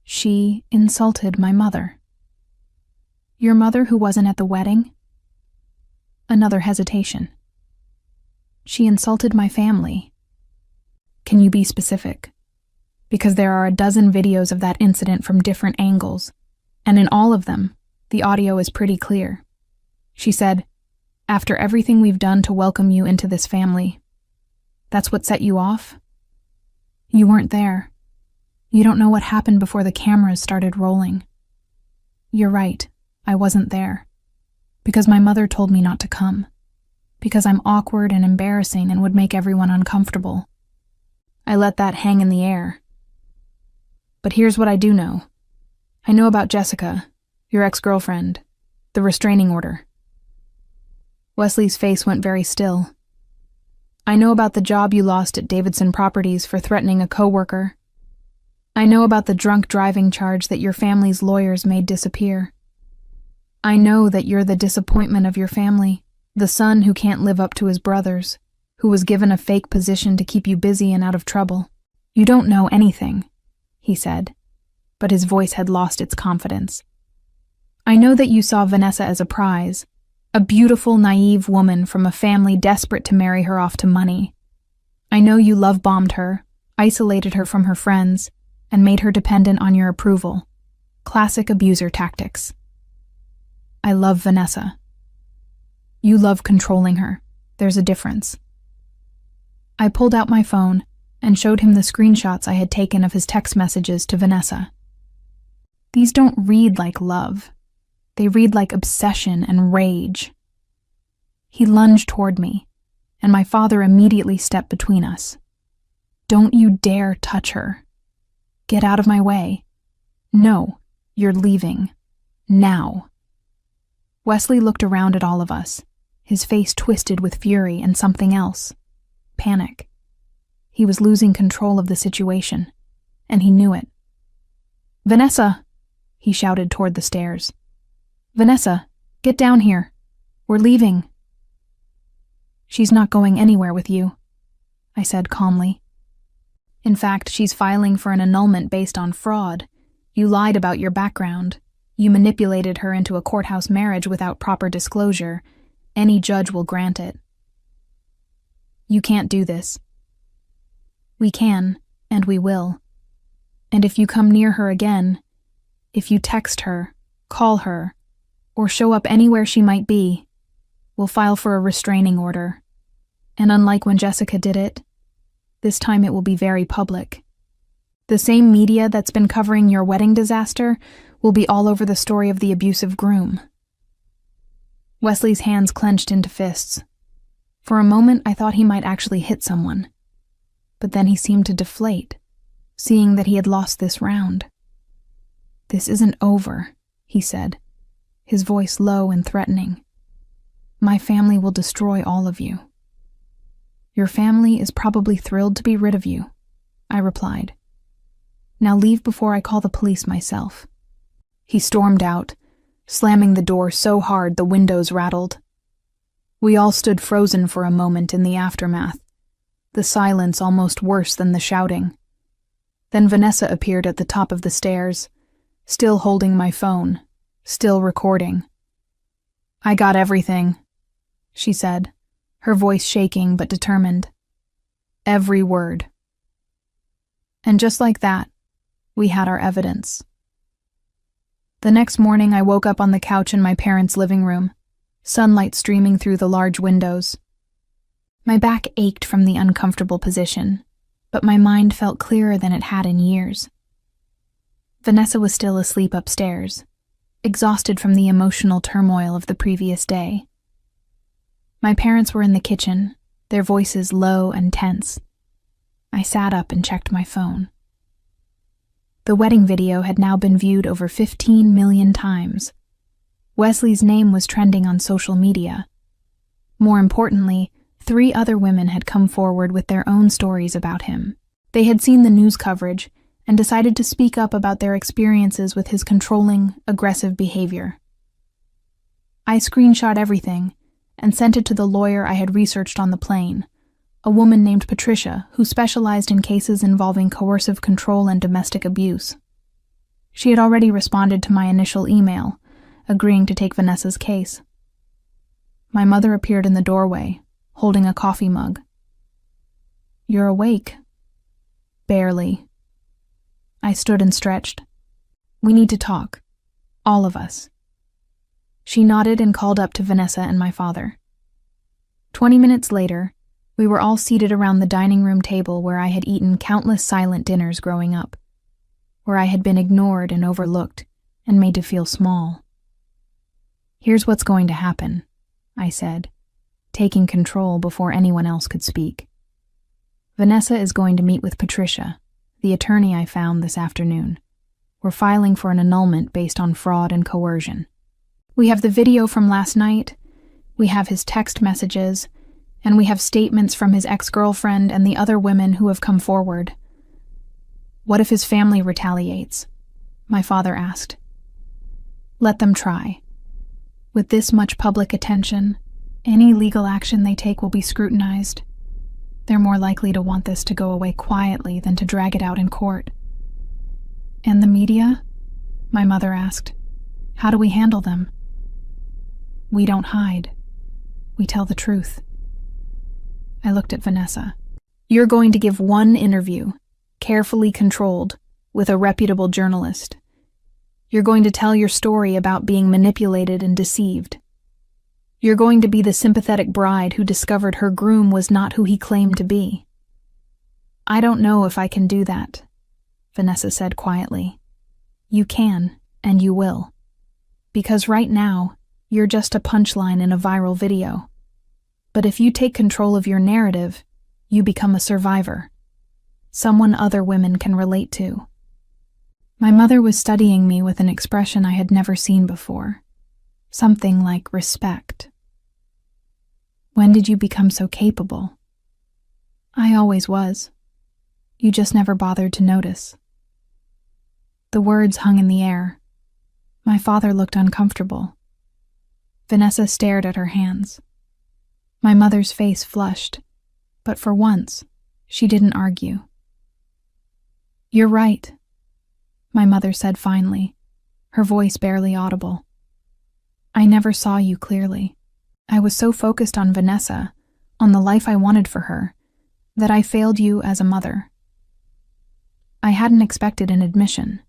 "She insulted my mother." "Your mother who wasn't at the wedding?" Another hesitation. "She insulted my family." "Can you be specific? Because there are a dozen videos of that incident from different angles, and in all of them, the audio is pretty clear. She said, 'After everything we've done to welcome you into this family, that's what set you off? You weren't there. You don't know what happened before the cameras started rolling.' You're right, I wasn't there. Because my mother told me not to come. Because I'm awkward and embarrassing and would make everyone uncomfortable. I let that hang in the air. But here's what I do know. I know about Jessica, your ex-girlfriend, the restraining order." Wesley's face went very still. "I know about the job you lost at Davidson Properties for threatening a coworker. I know about the drunk driving charge that your family's lawyers made disappear. I know that you're the disappointment of your family, the son who can't live up to his brothers, who was given a fake position to keep you busy and out of trouble. You don't know anything," he said, but his voice had lost its confidence. "I know that you saw Vanessa as a prize, a beautiful, naive woman from a family desperate to marry her off to money. I know you love-bombed her, isolated her from her friends, and made her dependent on your approval. Classic abuser tactics. I love Vanessa. You love controlling her. There's a difference." I pulled out my phone and showed him the screenshots I had taken of his text messages to Vanessa. These don't read like love. They read like obsession and rage. He lunged toward me, and my father immediately stepped between us. "Don't you dare touch her. Get out of my way. No, you're leaving. Now." Wesley looked around at all of us, his face twisted with fury and something else. Panic. He was losing control of the situation, and he knew it. "Vanessa!" he shouted toward the stairs. "Vanessa, get down here. We're leaving." "She's not going anywhere with you," I said calmly. In fact, she's filing for an annulment based on fraud. You lied about your background. You manipulated her into a courthouse marriage without proper disclosure. Any judge will grant it. You can't do this. We can, and we will. And if you come near her again, if you text her, call her, or show up anywhere she might be, we'll file for a restraining order. And unlike when Jessica did it, this time it will be very public. The same media that's been covering your wedding disaster will be all over the story of the abusive groom. Wesley's hands clenched into fists. For a moment, I thought he might actually hit someone. But then he seemed to deflate, seeing that he had lost this round. This isn't over, he said, his voice low and threatening. My family will destroy all of you. Your family is probably thrilled to be rid of you, I replied. Now leave before I call the police myself. He stormed out, slamming the door so hard the windows rattled. We all stood frozen for a moment in the aftermath, the silence almost worse than the shouting. Then Vanessa appeared at the top of the stairs, still holding my phone, still recording. I got everything, she said, her voice shaking but determined. Every word. And just like that, we had our evidence. The next morning I woke up on the couch in my parents' living room, sunlight streaming through the large windows. My back ached from the uncomfortable position, but my mind felt clearer than it had in years. Vanessa was still asleep upstairs, exhausted from the emotional turmoil of the previous day. My parents were in the kitchen, their voices low and tense. I sat up and checked my phone. The wedding video had now been viewed over 15 million times. Wesley's name was trending on social media. More importantly, 3 other women had come forward with their own stories about him. They had seen the news coverage and decided to speak up about their experiences with his controlling, aggressive behavior. I screenshot everything and sent it to the lawyer I had researched on the plane, a woman named Patricia who specialized in cases involving coercive control and domestic abuse. She had already responded to my initial email, agreeing to take Vanessa's case. My mother appeared in the doorway, holding a coffee mug. You're awake? Barely. I stood and stretched. We need to talk. All of us. She nodded and called up to Vanessa and my father. 20 minutes later, we were all seated around the dining room table where I had eaten countless silent dinners growing up, where I had been ignored and overlooked and made to feel small. Here's what's going to happen, I said, taking control before anyone else could speak. Vanessa is going to meet with Patricia, the attorney I found this afternoon. We're filing for an annulment based on fraud and coercion. We have the video from last night, we have his text messages, and we have statements from his ex-girlfriend and the other women who have come forward. What if his family retaliates? My father asked. Let them try. With this much public attention, any legal action they take will be scrutinized. They're more likely to want this to go away quietly than to drag it out in court. And the media? My mother asked. How do we handle them? We don't hide. We tell the truth. I looked at Vanessa. You're going to give one interview, carefully controlled, with a reputable journalist. You're going to tell your story about being manipulated and deceived. You're going to be the sympathetic bride who discovered her groom was not who he claimed to be. I don't know if I can do that, Vanessa said quietly. You can, and you will. Because right now, you're just a punchline in a viral video. But if you take control of your narrative, you become a survivor. Someone other women can relate to. My mother was studying me with an expression I had never seen before. Something like respect. When did you become so capable? I always was. You just never bothered to notice. The words hung in the air. My father looked uncomfortable. Vanessa stared at her hands. My mother's face flushed, but for once, She didn't argue. "You're right," my mother said finally, her voice barely audible. "I never saw you clearly. I was so focused on Vanessa, on the life I wanted for her, that I failed you as a mother. I hadn't expected an admission."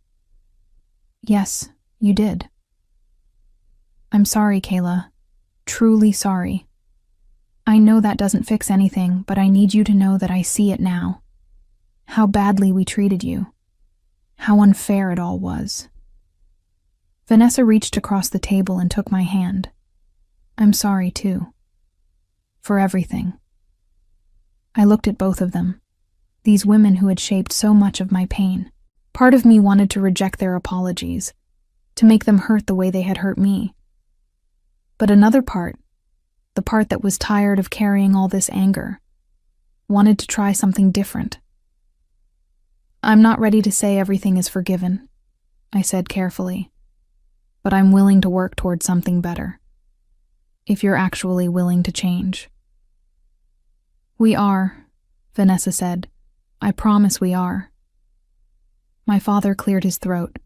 "Yes, you did." "I'm sorry, Kayla. Truly sorry. I know that doesn't fix anything, but I need you to know that I see it now. How badly we treated you. How unfair it all was." Vanessa reached across the table and took my hand. "I'm sorry, too. For everything." I looked at both of them, these women who had shaped so much of my pain. Part of me wanted to reject their apologies, to make them hurt the way they had hurt me. But another part, the part that was tired of carrying all this anger, wanted to try something different. "I'm not ready to say everything is forgiven," I said carefully, "but I'm willing to work towards something better. If you're actually willing to change." "We are," Vanessa said. "I promise we are." My father cleared his throat.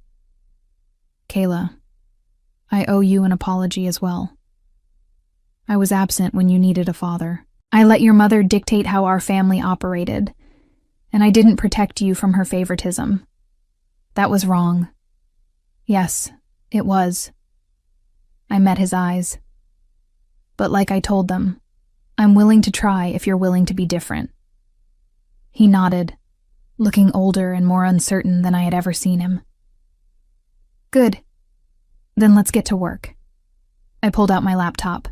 "Kayla, I owe you an apology as well. I was absent when you needed a father. I let your mother dictate how our family operated, and I didn't protect you from her favoritism. That was wrong. Yes, it was." I met his eyes. "But like I told them, I'm willing to try if you're willing to be different." He nodded, looking older and more uncertain than I had ever seen him. "Good. Then let's get to work." I pulled out my laptop.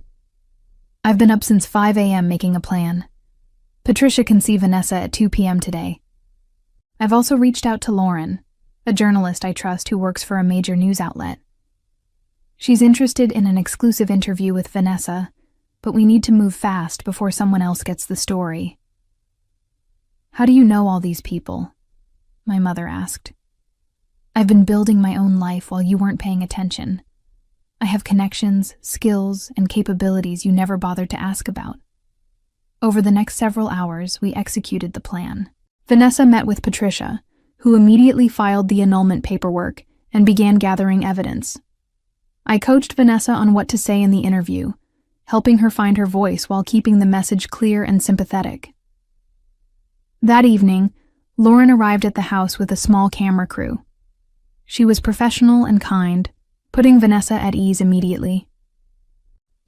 "I've been up since 5 a.m. making a plan. Patricia can see Vanessa at 2 p.m. today. I've also reached out to Lauren, a journalist I trust who works for a major news outlet. She's interested in an exclusive interview with Vanessa, but we need to move fast before someone else gets the story." "How do you know all these people?" my mother asked. "I've been building my own life while you weren't paying attention. I have connections, skills, and capabilities you never bothered to ask about." Over the next several hours, we executed the plan. Vanessa met with Patricia, who immediately filed the annulment paperwork and began gathering evidence. I coached Vanessa on what to say in the interview, helping her find her voice while keeping the message clear and sympathetic. That evening, Lauren arrived at the house with a small camera crew. She was professional and kind, putting Vanessa at ease immediately.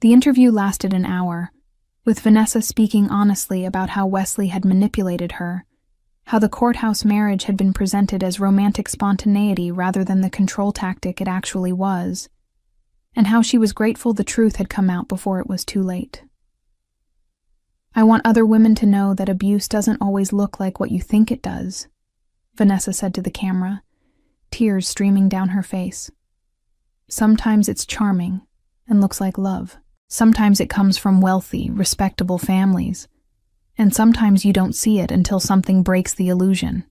The interview lasted an hour, with Vanessa speaking honestly about how Wesley had manipulated her, how the courthouse marriage had been presented as romantic spontaneity rather than the control tactic it actually was, and how she was grateful the truth had come out before it was too late. "I want other women to know that abuse doesn't always look like what you think it does," Vanessa said to the camera, tears streaming down her face. "Sometimes it's charming and looks like love. Sometimes it comes from wealthy, respectable families, and sometimes you don't see it until something breaks the illusion."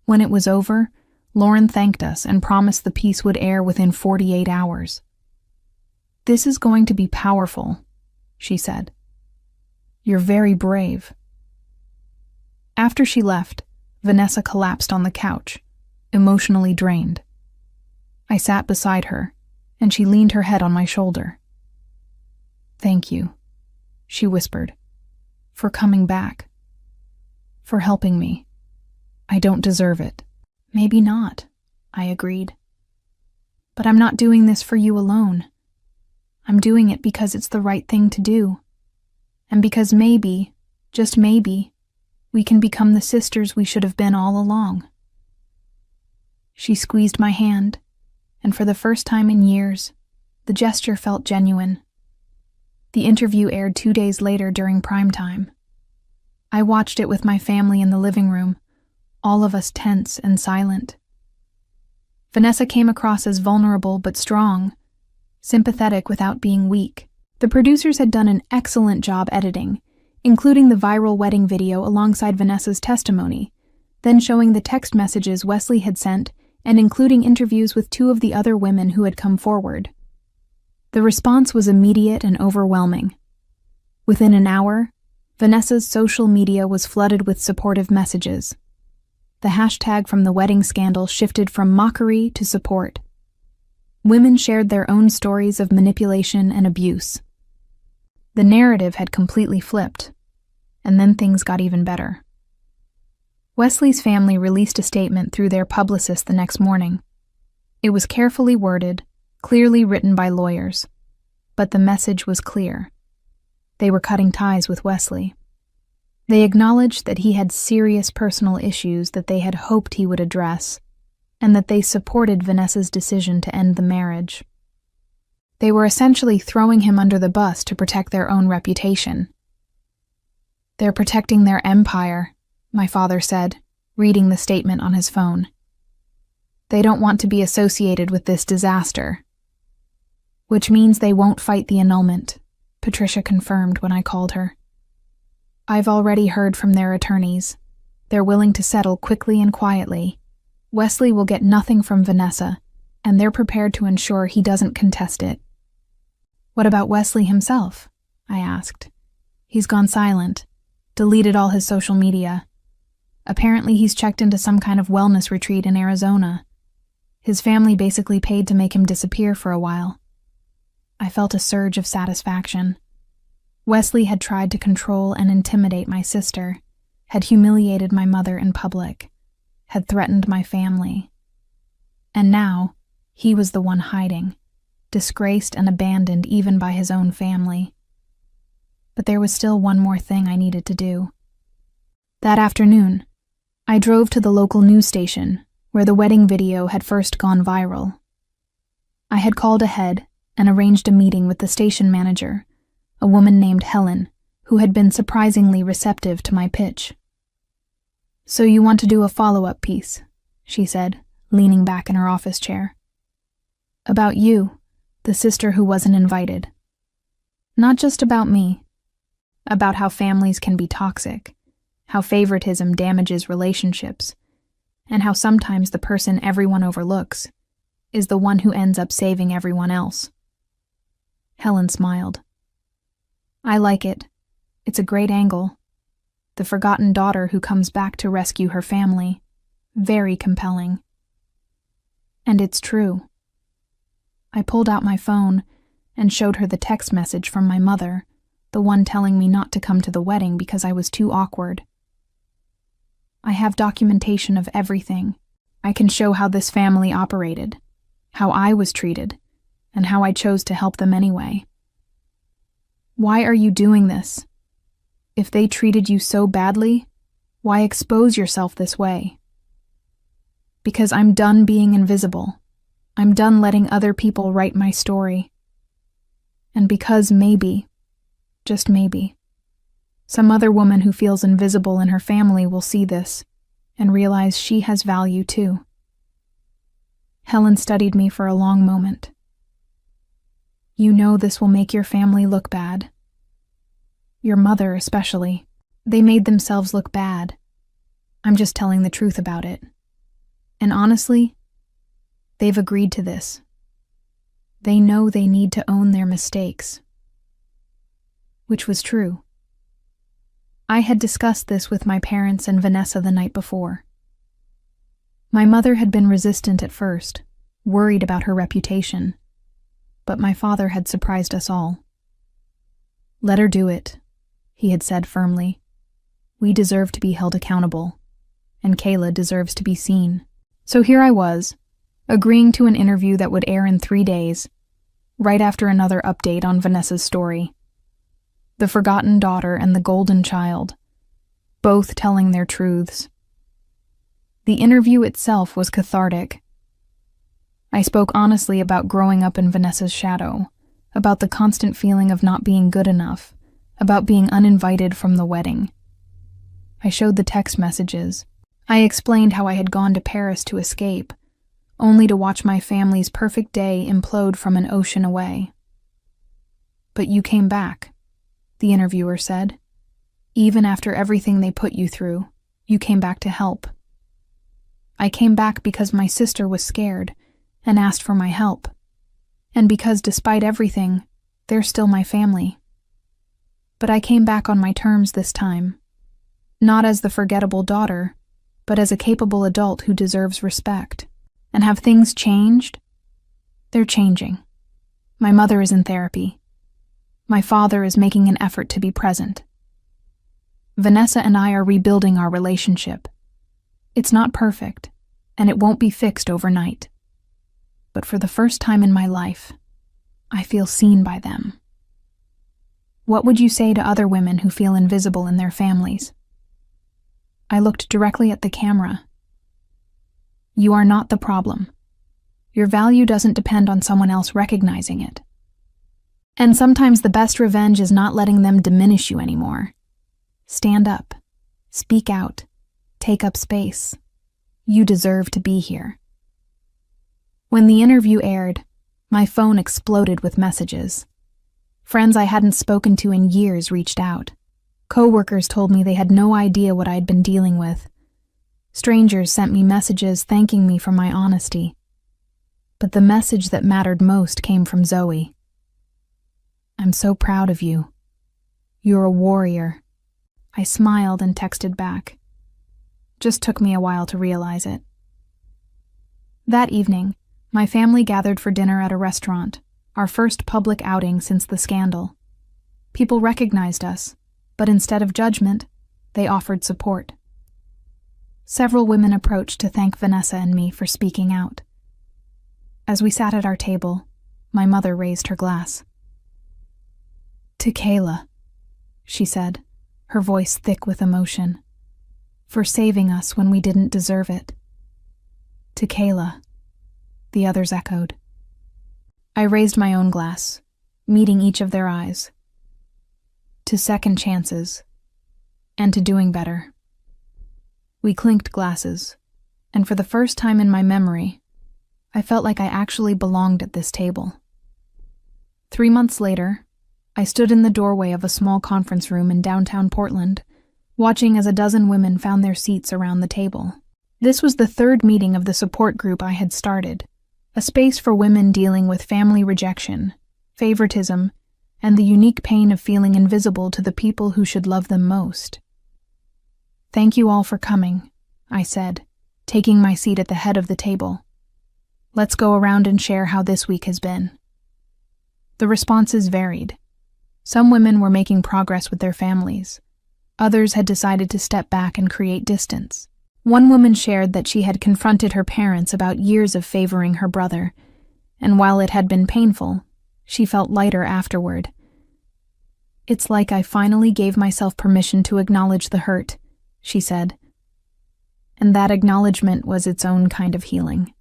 When it was over, Lauren thanked us and promised the piece would air within 48 hours. "This is going to be powerful," she said. "You're very brave." After she left, Vanessa collapsed on the couch, emotionally drained. I sat beside her, and she leaned her head on my shoulder. "Thank you," she whispered, "for coming back. For helping me. I don't deserve it." "Maybe not," I agreed. "But I'm not doing this for you alone. I'm doing it because it's the right thing to do. And because maybe, just maybe, we can become the sisters we should have been all along." She squeezed my hand, and for the first time in years, the gesture felt genuine. The interview aired 2 days later during prime time. I watched it with my family in the living room, all of us tense and silent. Vanessa came across as vulnerable but strong, sympathetic without being weak. The producers had done an excellent job editing, including the viral wedding video alongside Vanessa's testimony, then showing the text messages Wesley had sent and including interviews with 2 of the other women who had come forward. The response was immediate and overwhelming. Within an hour, Vanessa's social media was flooded with supportive messages. The hashtag from the wedding scandal shifted from mockery to support. Women shared their own stories of manipulation and abuse. The narrative had completely flipped, and then things got even better. Wesley's family released a statement through their publicist the next morning. It was carefully worded, clearly written by lawyers, but the message was clear. They were cutting ties with Wesley. They acknowledged that he had serious personal issues that they had hoped he would address, and that they supported Vanessa's decision to end the marriage. They were essentially throwing him under the bus to protect their own reputation. "They're protecting their empire," my father said, reading the statement on his phone. "They don't want to be associated with this disaster." "Which means they won't fight the annulment," Patricia confirmed when I called her. "I've already heard from their attorneys. They're willing to settle quickly and quietly. Wesley will get nothing from Vanessa, and they're prepared to ensure he doesn't contest it." "What about Wesley himself?" I asked. "He's gone silent, deleted all his social media. Apparently he's checked into some kind of wellness retreat in Arizona. His family basically paid to make him disappear for a while." I felt a surge of satisfaction. Wesley had tried to control and intimidate my sister, had humiliated my mother in public, had threatened my family. And now, he was the one hiding, disgraced and abandoned even by his own family. But there was still one more thing I needed to do. That afternoon, I drove to the local news station, where the wedding video had first gone viral. I had called ahead and arranged a meeting with the station manager, a woman named Helen, who had been surprisingly receptive to my pitch. "So you want to do a follow-up piece," she said, leaning back in her office chair. "About you, the sister who wasn't invited. Not just about me. About how families can be toxic, how favoritism damages relationships, and how sometimes the person everyone overlooks is the one who ends up saving everyone else." Helen smiled. "I like it. It's a great angle. The forgotten daughter who comes back to rescue her family. Very compelling." And it's true. I pulled out my phone and showed her the text message from my mother, the one telling me not to come to the wedding because I was too awkward. I have documentation of everything. I can show how this family operated, how I was treated, and how I chose to help them anyway. Why are you doing this? If they treated you so badly, why expose yourself this way? Because I'm done being invisible. I'm done letting other people write my story. And because maybe, just maybe, some other woman who feels invisible in her family will see this and realize she has value too. Helen studied me for a long moment. "You know this will make your family look bad. Your mother especially. They made themselves look bad. I'm just telling the truth about it. And honestly, they've agreed to this. They know they need to own their mistakes." Which was true. I had discussed this with my parents and Vanessa the night before. My mother had been resistant at first, worried about her reputation, but my father had surprised us all. "Let her do it," he had said firmly. "We deserve to be held accountable, and Kayla deserves to be seen." So here I was, agreeing to an interview that would air in 3 days, right after another update on Vanessa's story. The forgotten daughter and the golden child, both telling their truths. The interview itself was cathartic. I spoke honestly about growing up in Vanessa's shadow, about the constant feeling of not being good enough, about being uninvited from the wedding. I showed the text messages. I explained how I had gone to Paris to escape, only to watch my family's perfect day implode from an ocean away. "But you came back," the interviewer said. "Even after everything they put you through, you came back to help." "I came back because my sister was scared and asked for my help, and because despite everything, they're still my family." But I came back on my terms this time. Not as the forgettable daughter, but as a capable adult who deserves respect. And have things changed? They're changing. My mother is in therapy. My father is making an effort to be present. Vanessa and I are rebuilding our relationship. It's not perfect, and it won't be fixed overnight. But for the first time in my life, I feel seen by them. What would you say to other women who feel invisible in their families? I looked directly at the camera. You are not the problem. Your value doesn't depend on someone else recognizing it. And sometimes the best revenge is not letting them diminish you anymore. Stand up. Speak out. Take up space. You deserve to be here. When the interview aired, my phone exploded with messages. Friends I hadn't spoken to in years reached out. Coworkers told me they had no idea what I'd been dealing with. Strangers sent me messages thanking me for my honesty. But the message that mattered most came from Zoe. I'm so proud of you. You're a warrior. I smiled and texted back. Just took me a while to realize it. That evening, my family gathered for dinner at a restaurant, our first public outing since the scandal. People recognized us, but instead of judgment, they offered support. Several women approached to thank Vanessa and me for speaking out. As we sat at our table, my mother raised her glass. To Kayla, she said, her voice thick with emotion, for saving us when we didn't deserve it. To Kayla, the others echoed. I raised my own glass, meeting each of their eyes. To second chances, and to doing better. We clinked glasses, and for the first time in my memory, I felt like I actually belonged at this table. 3 months later, I stood in the doorway of a small conference room in downtown Portland, watching as a dozen women found their seats around the table. This was the third meeting of the support group I had started, a space for women dealing with family rejection, favoritism, and the unique pain of feeling invisible to the people who should love them most. Thank you all for coming, I said, taking my seat at the head of the table. Let's go around and share how this week has been. The responses varied. Some women were making progress with their families. Others had decided to step back and create distance. One woman shared that she had confronted her parents about years of favoring her brother, and while it had been painful, she felt lighter afterward. It's like I finally gave myself permission to acknowledge the hurt, she said. And that acknowledgement was its own kind of healing.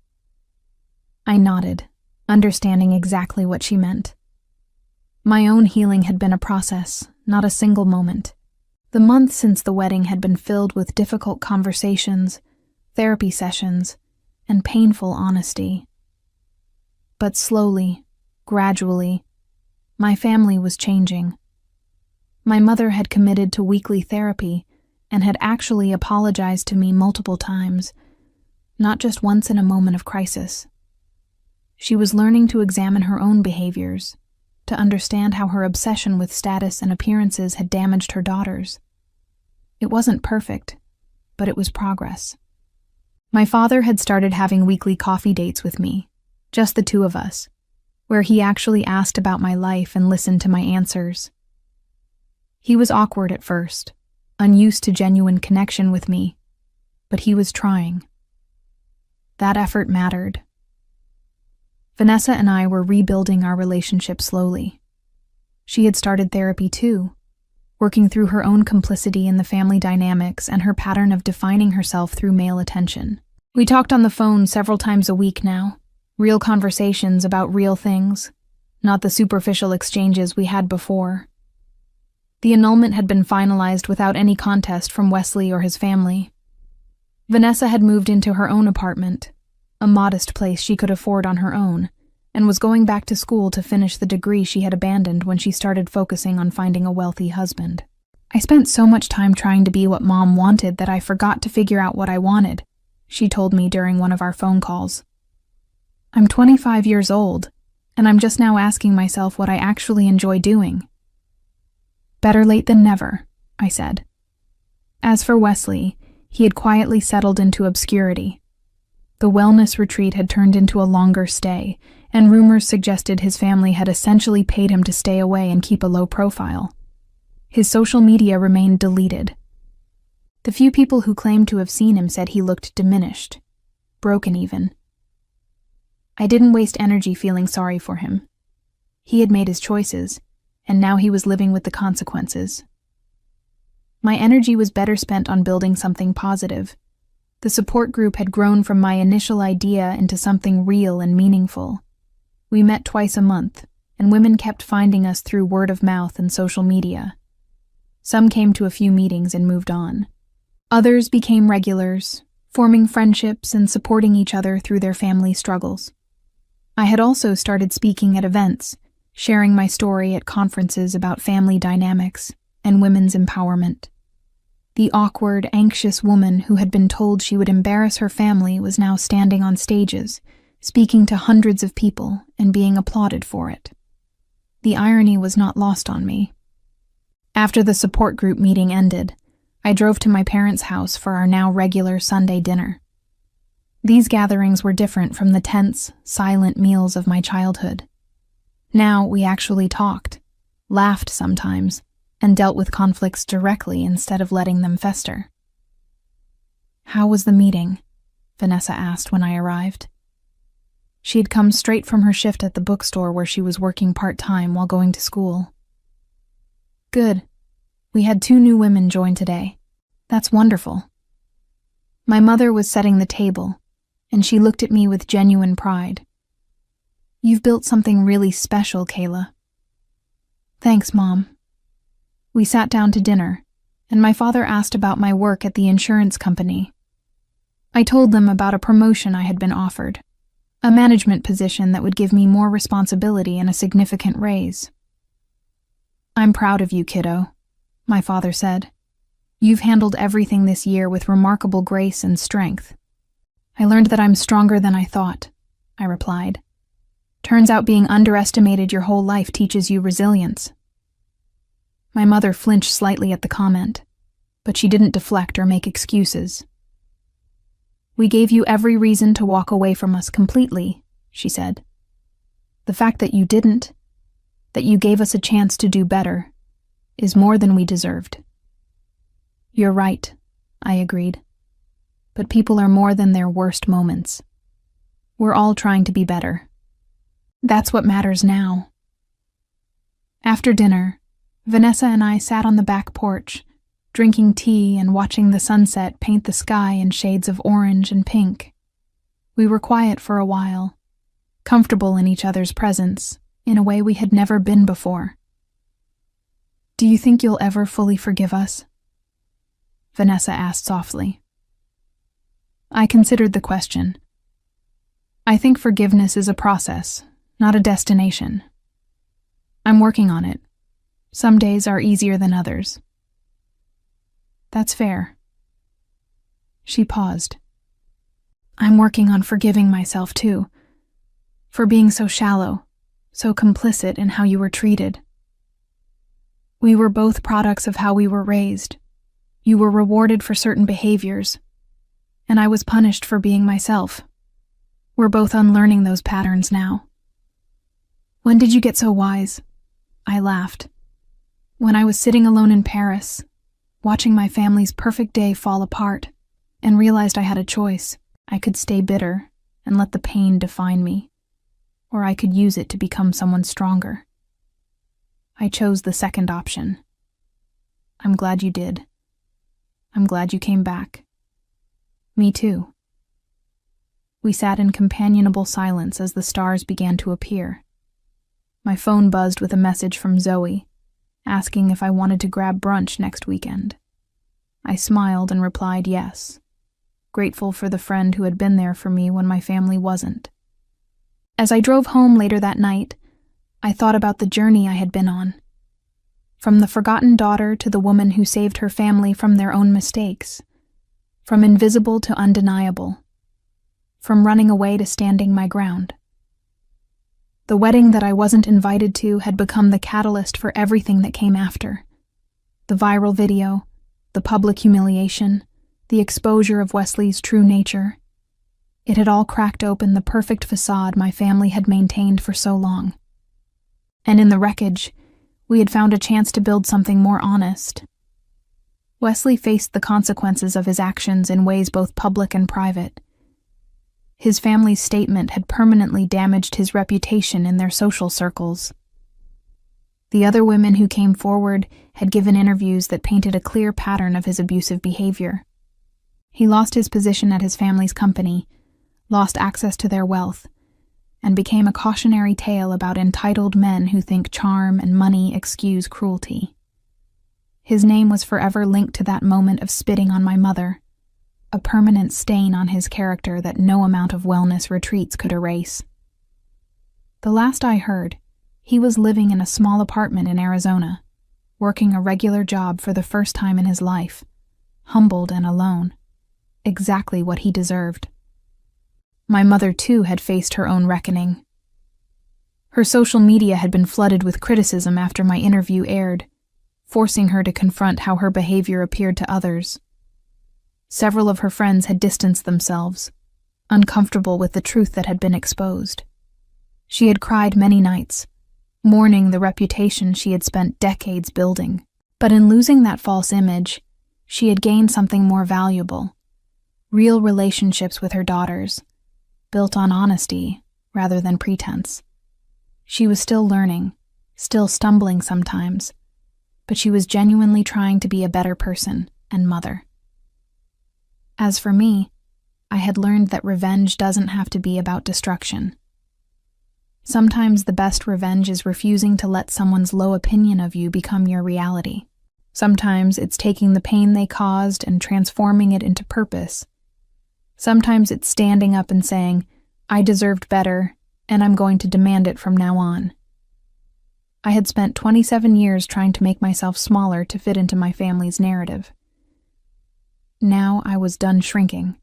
I nodded, understanding exactly what she meant. My own healing had been a process, not a single moment. The month since the wedding had been filled with difficult conversations, therapy sessions, and painful honesty. But slowly, gradually, my family was changing. My mother had committed to weekly therapy and had actually apologized to me multiple times, not just once in a moment of crisis. She was learning to examine her own behaviors, to understand how her obsession with status and appearances had damaged her daughters. It wasn't perfect, but it was progress. My father had started having weekly coffee dates with me, just the two of us, where he actually asked about my life and listened to my answers. He was awkward at first, unused to genuine connection with me, but he was trying. That effort mattered. Vanessa and I were rebuilding our relationship slowly. She had started therapy too, working through her own complicity in the family dynamics and her pattern of defining herself through male attention. We talked on the phone several times a week now, real conversations about real things, not the superficial exchanges we had before. The annulment had been finalized without any contest from Wesley or his family. Vanessa had moved into her own apartment, a modest place she could afford on her own, and was going back to school to finish the degree she had abandoned when she started focusing on finding a wealthy husband. I spent so much time trying to be what Mom wanted that I forgot to figure out what I wanted, she told me during one of our phone calls. I'm 25 years old, and I'm just now asking myself what I actually enjoy doing. Better late than never, I said. As for Wesley, he had quietly settled into obscurity. The wellness retreat had turned into a longer stay, and rumors suggested his family had essentially paid him to stay away and keep a low profile. His social media remained deleted. The few people who claimed to have seen him said he looked diminished, broken even. I didn't waste energy feeling sorry for him. He had made his choices, and now he was living with the consequences. My energy was better spent on building something positive. The support group had grown from my initial idea into something real and meaningful. We met twice a month, and women kept finding us through word of mouth and social media. Some came to a few meetings and moved on. Others became regulars, forming friendships and supporting each other through their family struggles. I had also started speaking at events, sharing my story at conferences about family dynamics and women's empowerment. The awkward, anxious woman who had been told she would embarrass her family was now standing on stages, speaking to hundreds of people and being applauded for it. The irony was not lost on me. After the support group meeting ended, I drove to my parents' house for our now regular Sunday dinner. These gatherings were different from the tense, silent meals of my childhood. Now we actually talked, laughed sometimes, and dealt with conflicts directly instead of letting them fester. "How was the meeting?" Vanessa asked when I arrived. She had come straight from her shift at the bookstore where she was working part-time while going to school. "Good. We had 2 new women join today. That's wonderful." My mother was setting the table, and she looked at me with genuine pride. "You've built something really special, Kayla." "Thanks, Mom." We sat down to dinner, and my father asked about my work at the insurance company. I told them about a promotion I had been offered, a management position that would give me more responsibility and a significant raise. "I'm proud of you, kiddo," my father said. "You've handled everything this year with remarkable grace and strength." "I learned that I'm stronger than I thought," I replied. "Turns out being underestimated your whole life teaches you resilience." My mother flinched slightly at the comment, but she didn't deflect or make excuses. "We gave you every reason to walk away from us completely," she said. "The fact that you didn't, that you gave us a chance to do better, is more than we deserved." "You're right," I agreed. "But people are more than their worst moments. We're all trying to be better. That's what matters now." After dinner, Vanessa and I sat on the back porch, drinking tea and watching the sunset paint the sky in shades of orange and pink. We were quiet for a while, comfortable in each other's presence, in a way we had never been before. "Do you think you'll ever fully forgive us?" Vanessa asked softly. I considered the question. I think forgiveness is a process, not a destination. I'm working on it. Some days are easier than others. "That's fair." She paused. "I'm working on forgiving myself too, for being so shallow, so complicit in how you were treated. We were both products of how we were raised. You were rewarded for certain behaviors, and I was punished for being myself. We're both unlearning those patterns now." "When did you get so wise?" I laughed. "When I was sitting alone in Paris, watching my family's perfect day fall apart, and realized I had a choice. I could stay bitter and let the pain define me, or I could use it to become someone stronger. I chose the second option. I'm glad you did. I'm glad you came back." "Me too." We sat in companionable silence as the stars began to appear. My phone buzzed with a message from Zoe, asking if I wanted to grab brunch next weekend. I smiled and replied yes, grateful for the friend who had been there for me when my family wasn't. As I drove home later that night, I thought about the journey I had been on. From the forgotten daughter to the woman who saved her family from their own mistakes. From invisible to undeniable. From running away to standing my ground. The wedding that I wasn't invited to had become the catalyst for everything that came after. The viral video, the public humiliation, the exposure of Wesley's true nature. It had all cracked open the perfect facade my family had maintained for so long. And in the wreckage, we had found a chance to build something more honest. Wesley faced the consequences of his actions in ways both public and private. His family's statement had permanently damaged his reputation in their social circles. The other women who came forward had given interviews that painted a clear pattern of his abusive behavior. He lost his position at his family's company, lost access to their wealth, and became a cautionary tale about entitled men who think charm and money excuse cruelty. His name was forever linked to that moment of spitting on my mother, a permanent stain on his character that no amount of wellness retreats could erase. The last I heard, he was living in a small apartment in Arizona, working a regular job for the first time in his life, humbled and alone, exactly what he deserved. My mother, too, had faced her own reckoning. Her social media had been flooded with criticism after my interview aired, forcing her to confront how her behavior appeared to others. Several of her friends had distanced themselves, uncomfortable with the truth that had been exposed. She had cried many nights, mourning the reputation she had spent decades building. But in losing that false image, she had gained something more valuable: real relationships with her daughters, built on honesty rather than pretense. She was still learning, still stumbling sometimes, but she was genuinely trying to be a better person and mother. As for me, I had learned that revenge doesn't have to be about destruction. Sometimes the best revenge is refusing to let someone's low opinion of you become your reality. Sometimes it's taking the pain they caused and transforming it into purpose. Sometimes it's standing up and saying, "I deserved better, and I'm going to demand it from now on." I had spent 27 years trying to make myself smaller to fit into my family's narrative. Now I was done shrinking.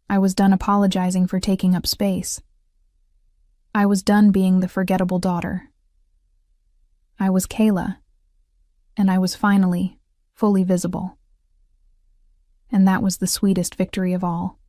I was done apologizing for taking up space. I was done being the forgettable daughter. I was Kayla, and I was finally fully visible. And that was the sweetest victory of all.